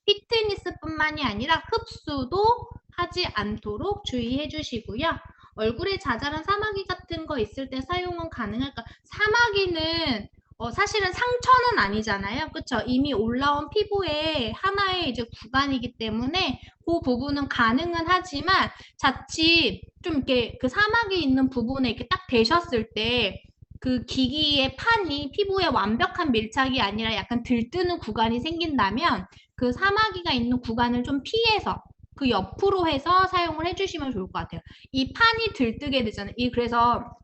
피트니스뿐만이 아니라 흡수도 하지 않도록 주의해 주시고요. 얼굴에 자잘한 사마귀 같은 거 있을 때 사용은 가능할까? 사마귀는 사실은 상처는 아니잖아요. 그쵸? 이미 올라온 피부의 하나의 이제 구간이기 때문에 그 부분은 가능은 하지만 자칫 좀 이렇게 그 사마귀 있는 부분에 이렇게 딱 대셨을 때 그 기기의 판이 피부에 완벽한 밀착이 아니라 약간 들뜨는 구간이 생긴다면 그 사마귀가 있는 구간을 좀 피해서 그 옆으로 해서 사용을 해주시면 좋을 것 같아요. 이 판이 들뜨게 되잖아요. 그래서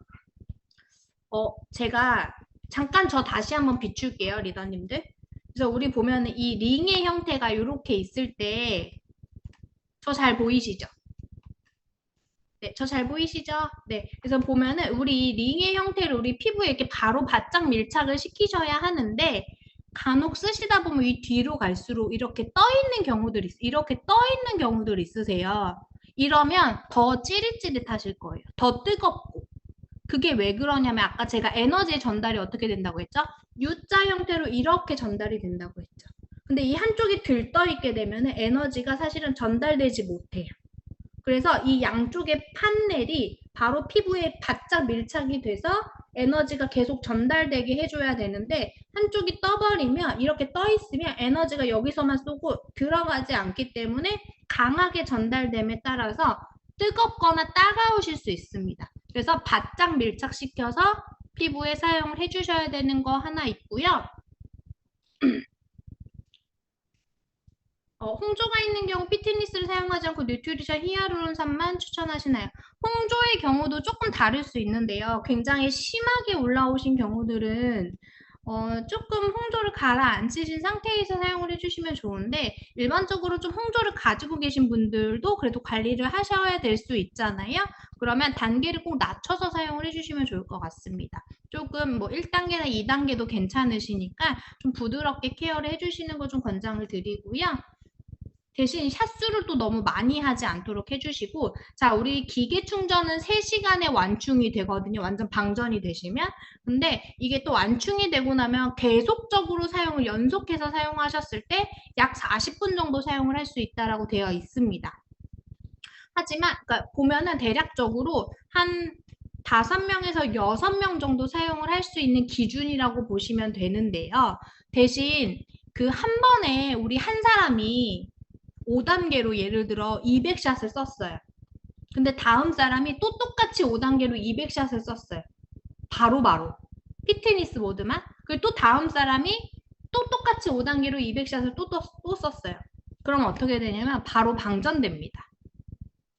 제가 잠깐 저 다시 한번 비출게요, 리더님들. 그래서 우리 보면은 이 링의 형태가 이렇게 있을 때 저 잘 보이시죠? 네, 저 잘 보이시죠? 네, 그래서 보면은 우리 이 링의 형태를 우리 피부에 이렇게 바로 바짝 밀착을 시키셔야 하는데 간혹 쓰시다 보면 이 뒤로 갈수록 이렇게 떠 있는 경우들이 이렇게 떠 있는 경우들이 있으세요. 이러면 더 찌릿찌릿하실 거예요. 더 뜨겁고. 그게 왜 그러냐면 아까 제가 에너지의 전달이 어떻게 된다고 했죠? U자 형태로 이렇게 전달이 된다고 했죠. 근데 이 한쪽이 들떠 있게 되면 에너지가 사실은 전달되지 못해요. 그래서 이 양쪽의 판넬이 바로 피부에 바짝 밀착이 돼서 에너지가 계속 전달되게 해줘야 되는데 한쪽이 떠버리면 이렇게 떠 있으면 에너지가 여기서만 쏘고 들어가지 않기 때문에 강하게 전달됨에 따라서 뜨겁거나 따가우실 수 있습니다. 그래서 바짝 밀착시켜서 피부에 사용을 해주셔야 되는 거 하나 있고요. 홍조가 있는 경우 피트니스를 사용하지 않고 뉴트리션 히아루론산만 추천하시나요? 홍조의 경우도 조금 다를 수 있는데요. 굉장히 심하게 올라오신 경우들은 조금 홍조를 가라앉히신 상태에서 사용을 해주시면 좋은데 일반적으로 좀 홍조를 가지고 계신 분들도 그래도 관리를 하셔야 될 수 있잖아요. 그러면 단계를 꼭 낮춰서 사용을 해주시면 좋을 것 같습니다. 조금 뭐 1단계나 2단계도 괜찮으시니까 좀 부드럽게 케어를 해주시는 거 좀 권장을 드리고요. 대신 샷수를 또 너무 많이 하지 않도록 해주시고 자 우리 기계 충전은 3시간에 완충이 되거든요. 완전 방전이 되시면 근데 이게 또 완충이 되고 나면 계속적으로 사용을 연속해서 사용하셨을 때 약 40분 정도 사용을 할 수 있다라고 되어 있습니다. 하지만 그러니까 보면은 대략적으로 한 5명에서 6명 정도 사용을 할 수 있는 기준이라고 보시면 되는데요. 대신 그 한 번에 우리 한 사람이 5단계로 예를 들어 200샷을 썼어요. 근데 다음 사람이 또 똑같이 5단계로 200샷을 썼어요. 바로바로. 피트니스 모드만. 그리고 또 다음 사람이 또 똑같이 5단계로 200샷을 또 썼어요. 그럼 어떻게 되냐면 바로 방전됩니다.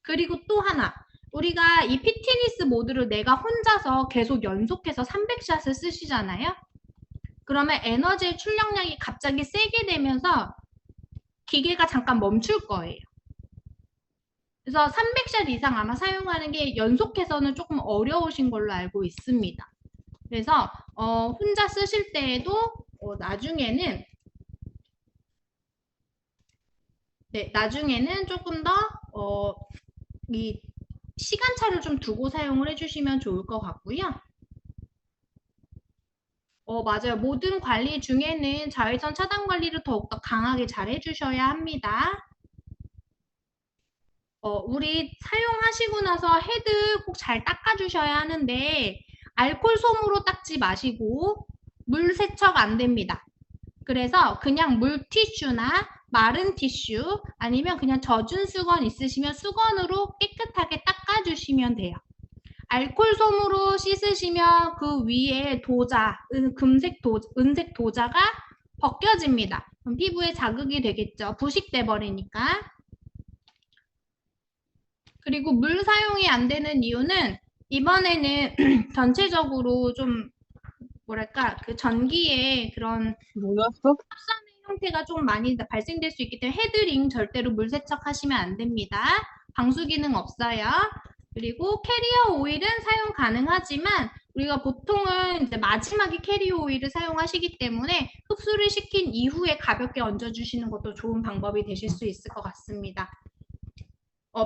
그리고 또 하나. 우리가 이 피트니스 모드를 내가 혼자서 계속 연속해서 300샷을 쓰시잖아요. 그러면 에너지의 출력량이 갑자기 세게 되면서 기계가 잠깐 멈출 거예요. 그래서 300샷 이상 아마 사용하는 게 연속해서는 조금 어려우신 걸로 알고 있습니다. 그래서 혼자 쓰실 때에도 나중에는 조금 더 이 시간차를 좀 두고 사용을 해주시면 좋을 것 같고요. 맞아요. 모든 관리 중에는 자외선 차단 관리를 더욱더 강하게 잘 해주셔야 합니다. 우리 사용하시고 나서 헤드 꼭 잘 닦아주셔야 하는데 알콜 솜으로 닦지 마시고 물 세척 안 됩니다. 그래서 그냥 물티슈나 마른 티슈 아니면 그냥 젖은 수건 있으시면 수건으로 깨끗하게 닦아주시면 돼요. 알콜 솜으로 씻으시면 그 위에 은색 도자가 벗겨집니다. 그럼 피부에 자극이 되겠죠. 부식돼 버리니까. 그리고 물 사용이 안 되는 이유는 이번에는 전체적으로 좀 뭐랄까 그 전기에 그런 몰랐어? 합산의 형태가 좀 많이 발생될 수 있기 때문에 헤드링 절대로 물 세척하시면 안 됩니다. 방수 기능 없어요. 그리고 캐리어 오일은 사용 가능하지만 우리가 보통은 이제 마지막에 캐리어 오일을 사용하시기 때문에 흡수를 시킨 이후에 가볍게 얹어주시는 것도 좋은 방법이 되실 수 있을 것 같습니다.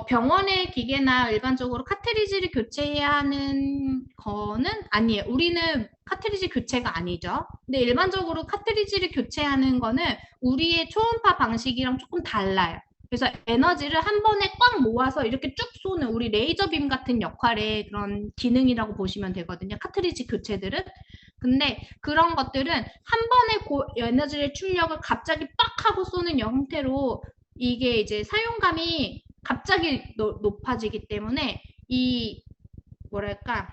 병원의 기계나 일반적으로 카트리지를 교체해야 하는 거는 아니에요. 우리는 카트리지 교체가 아니죠. 근데 일반적으로 카트리지를 교체하는 거는 우리의 초음파 방식이랑 조금 달라요. 그래서 에너지를 한 번에 꽉 모아서 이렇게 쭉 쏘는 우리 레이저빔 같은 역할의 그런 기능이라고 보시면 되거든요. 카트리지 교체들은. 근데 그런 것들은 한 번에 에너지의 출력을 갑자기 빡 하고 쏘는 형태로 이게 이제 사용감이 갑자기 높아지기 때문에 이 뭐랄까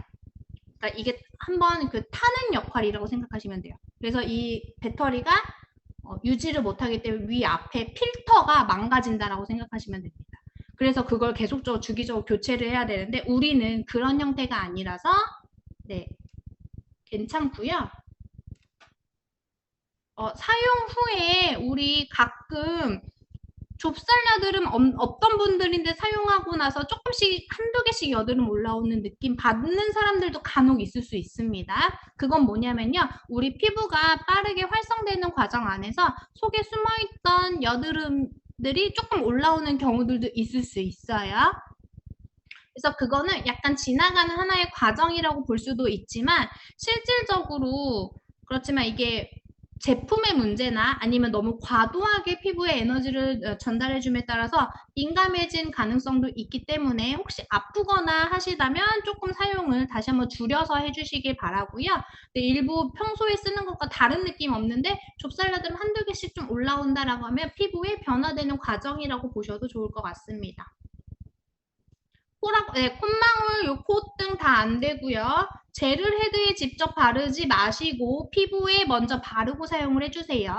그러니까 이게 한번 그 타는 역할이라고 생각하시면 돼요. 그래서 이 배터리가 유지를 못하기 때문에 위 앞에 필터가 망가진다라고 생각하시면 됩니다. 그래서 그걸 계속적으로 주기적으로 교체를 해야 되는데 우리는 그런 형태가 아니라서 네, 괜찮고요. 사용 후에 우리 가끔 좁쌀 여드름 없던 분들인데 사용하고 나서 조금씩 한두 개씩 여드름 올라오는 느낌 받는 사람들도 간혹 있을 수 있습니다. 그건 뭐냐면요. 우리 피부가 빠르게 활성되는 과정 안에서 속에 숨어있던 여드름들이 조금 올라오는 경우들도 있을 수 있어요. 그래서 그거는 약간 지나가는 하나의 과정이라고 볼 수도 있지만 실질적으로 그렇지만 이게 제품의 문제나 아니면 너무 과도하게 피부에 에너지를 전달해줌에 따라서 민감해진 가능성도 있기 때문에 혹시 아프거나 하시다면 조금 사용을 다시 한번 줄여서 해주시길 바라고요. 근데 일부 평소에 쓰는 것과 다른 느낌 없는데 좁쌀여드름 한두 개씩 좀 올라온다라고 하면 피부에 변화되는 과정이라고 보셔도 좋을 것 같습니다. 콧망울, 요 콧등 다 안 되고요. 젤을 헤드에 직접 바르지 마시고 피부에 먼저 바르고 사용을 해주세요.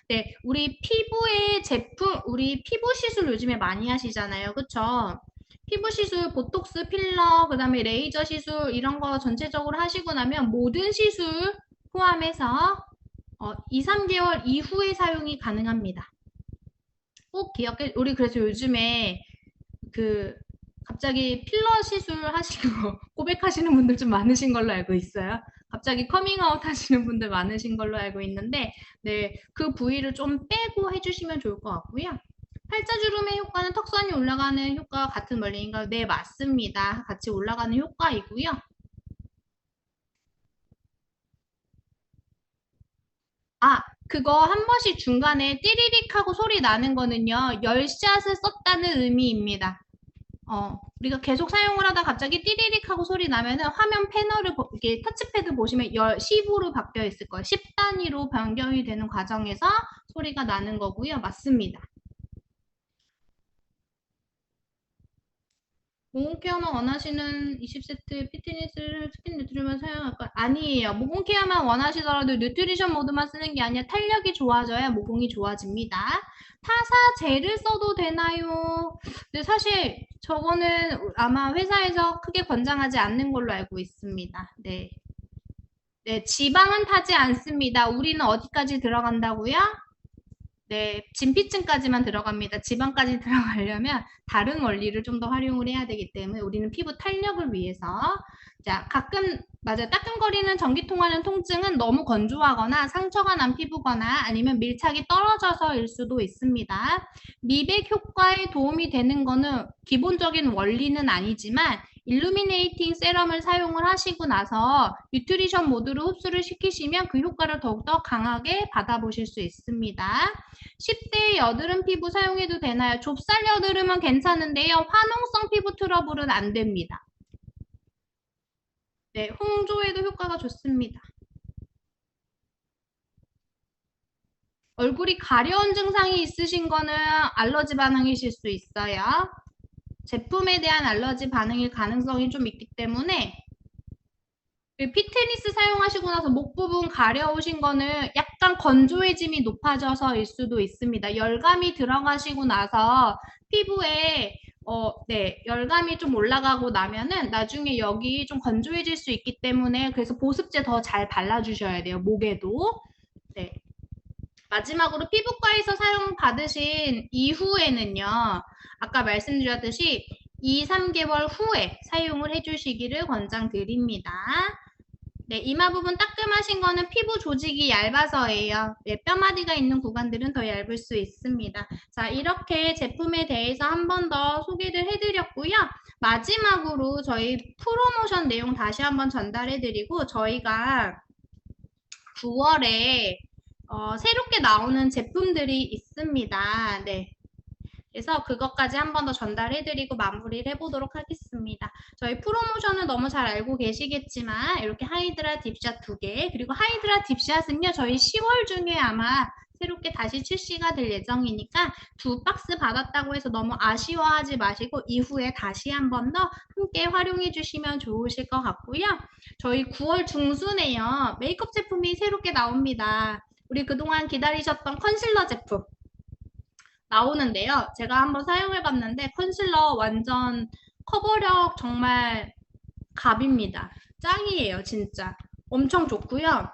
네, 우리 피부의 제품, 우리 피부 시술 요즘에 많이 하시잖아요. 그쵸? 피부 시술, 보톡스, 필러, 그 다음에 레이저 시술 이런 거 전체적으로 하시고 나면 모든 시술 포함해서 2, 3개월 이후에 사용이 가능합니다. 꼭 기억해, 우리 그래서 요즘에 그 갑자기 필러 시술 하시고 고백하시는 분들 좀 많으신 걸로 알고 있어요. 갑자기 커밍아웃 하시는 분들 많으신 걸로 알고 있는데 네, 그 부위를 좀 빼고 해주시면 좋을 것 같고요. 팔자주름의 효과는 턱선이 올라가는 효과와 같은 원리인가요? 네, 맞습니다. 같이 올라가는 효과이고요. 그거 한 번씩 중간에 띠리릭 하고 소리 나는 거는요, 10샷을 썼다는 의미입니다. 우리가 계속 사용을 하다 갑자기 띠리릭 하고 소리 나면은 화면 패널을 이렇게 터치패드 보시면 10으로 바뀌어 있을 거예요. 10단위로 변경이 되는 과정에서 소리가 나는 거고요. 맞습니다. 모공 케어만 원하시는 20세트 피트니스를 스킨 누트리만 사용할까요? 아니에요. 모공 케어만 원하시더라도 뉴트리션 모드만 쓰는 게 아니라 탄력이 좋아져야 모공이 좋아집니다. 타사 젤을 써도 되나요? 근데 사실 저거는 아마 회사에서 크게 권장하지 않는 걸로 알고 있습니다. 네. 네, 지방은 타지 않습니다. 우리는 어디까지 들어간다고요? 네, 진피층까지만 들어갑니다. 지방까지 들어가려면 다른 원리를 좀 더 활용을 해야 되기 때문에 우리는 피부 탄력을 위해서 자, 가끔 맞아요. 따끔거리는 전기 통하는 통증은 너무 건조하거나 상처가 난 피부거나 아니면 밀착이 떨어져서일 수도 있습니다. 미백 효과에 도움이 되는 거는 기본적인 원리는 아니지만 일루미네이팅 세럼을 사용을 하시고 나서 뉴트리션 모드로 흡수를 시키시면 그 효과를 더욱더 강하게 받아보실 수 있습니다. 10대 여드름 피부 사용해도 되나요? 좁쌀 여드름은 괜찮은데요. 화농성 피부 트러블은 안 됩니다. 네, 홍조에도 효과가 좋습니다. 얼굴이 가려운 증상이 있으신 거는 알러지 반응이실 수 있어요. 제품에 대한 알러지 반응일 가능성이 좀 있기 때문에 피트니스 사용하시고 나서 목 부분 가려우신 거는 약간 건조해짐이 높아져서일 수도 있습니다. 열감이 들어가시고 나서 피부에 네, 열감이 좀 올라가고 나면은 나중에 여기 좀 건조해질 수 있기 때문에 그래서 보습제 더 잘 발라주셔야 돼요. 목에도. 네. 마지막으로 피부과에서 사용 받으신 이후에는요. 아까 말씀드렸듯이 2, 3개월 후에 사용을 해주시기를 권장드립니다. 네, 이마 부분 따끔하신 거는 피부 조직이 얇아서예요. 네, 뼈마디가 있는 구간들은 더 얇을 수 있습니다. 자, 이렇게 제품에 대해서 한 번 더 소개를 해드렸고요. 마지막으로 저희 프로모션 내용 다시 한번 전달해드리고 저희가 9월에 새롭게 나오는 제품들이 있습니다. 네. 그래서 그것까지 한 번 더 전달해드리고 마무리를 해보도록 하겠습니다. 저희 프로모션은 너무 잘 알고 계시겠지만 이렇게 하이드라 딥샷 2개 그리고 하이드라 딥샷은요 저희 10월 중에 아마 새롭게 다시 출시가 될 예정이니까 2박스 받았다고 해서 너무 아쉬워하지 마시고 이후에 다시 한 번 더 함께 활용해 주시면 좋으실 것 같고요. 저희 9월 중순에요. 메이크업 제품이 새롭게 나옵니다. 우리 그동안 기다리셨던 컨실러 제품 나오는데요. 제가 한번 사용해 봤는데 컨실러 완전 커버력 정말 갑입니다. 짱이에요, 진짜. 엄청 좋고요.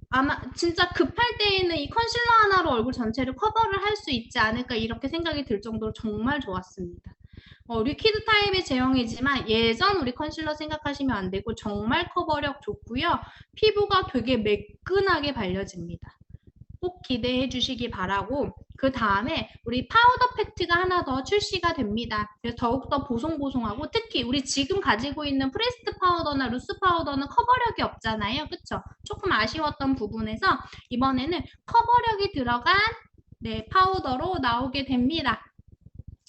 아마 진짜 급할 때에는 이 컨실러 하나로 얼굴 전체를 커버를 할 수 있지 않을까 이렇게 생각이 들 정도로 정말 좋았습니다. 리퀴드 타입의 제형이지만 예전 우리 컨실러 생각하시면 안 되고 정말 커버력 좋고요. 피부가 되게 매끈하게 발려집니다. 꼭 기대해 주시기 바라고 그 다음에 우리 파우더 팩트가 하나 더 출시가 됩니다. 그래서 더욱더 보송보송하고 특히 우리 지금 가지고 있는 프레스트 파우더나 루스 파우더는 커버력이 없잖아요. 그쵸? 조금 아쉬웠던 부분에서 이번에는 커버력이 들어간 파우더로 나오게 됩니다.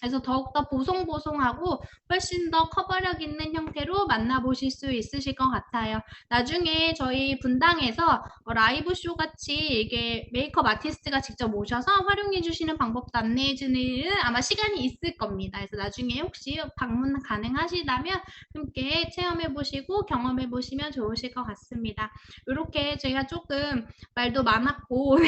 그래서 더욱더 보송보송하고 훨씬 더 커버력 있는 형태로 만나보실 수 있으실 것 같아요. 나중에 저희 분당에서 라이브 쇼 같이 이게 메이크업 아티스트가 직접 모셔서 활용해 주시는 방법도 안내해 주는 아마 시간이 있을 겁니다. 그래서 나중에 혹시 방문 가능하시다면 함께 체험해 보시고 경험해 보시면 좋으실 것 같습니다. 이렇게 제가 조금 말도 많았고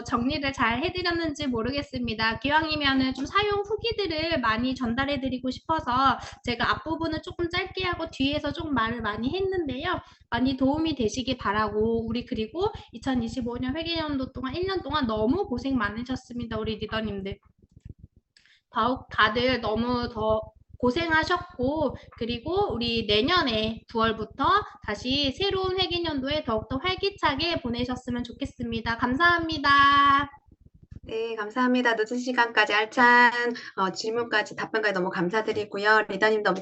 정리를 잘 해드렸는지 모르겠습니다. 기왕이면은 좀 사용 후기들을 많이 전달해드리고 싶어서 제가 앞부분은 조금 짧게 하고 뒤에서 좀 말을 많이 했는데요. 많이 도움이 되시기 바라고 우리 그리고 2025년 회계연도 동안 1년 동안 너무 고생 많으셨습니다. 우리 리더님들. 더욱 다들 너무 더 고생하셨고 그리고 우리 내년에 9월부터 다시 새로운 회계년도에 더욱더 활기차게 보내셨으면 좋겠습니다. 감사합니다. 네, 감사합니다. 늦은 시간까지 알찬 질문까지 답변까지 너무 감사드리고요. 리더님 너무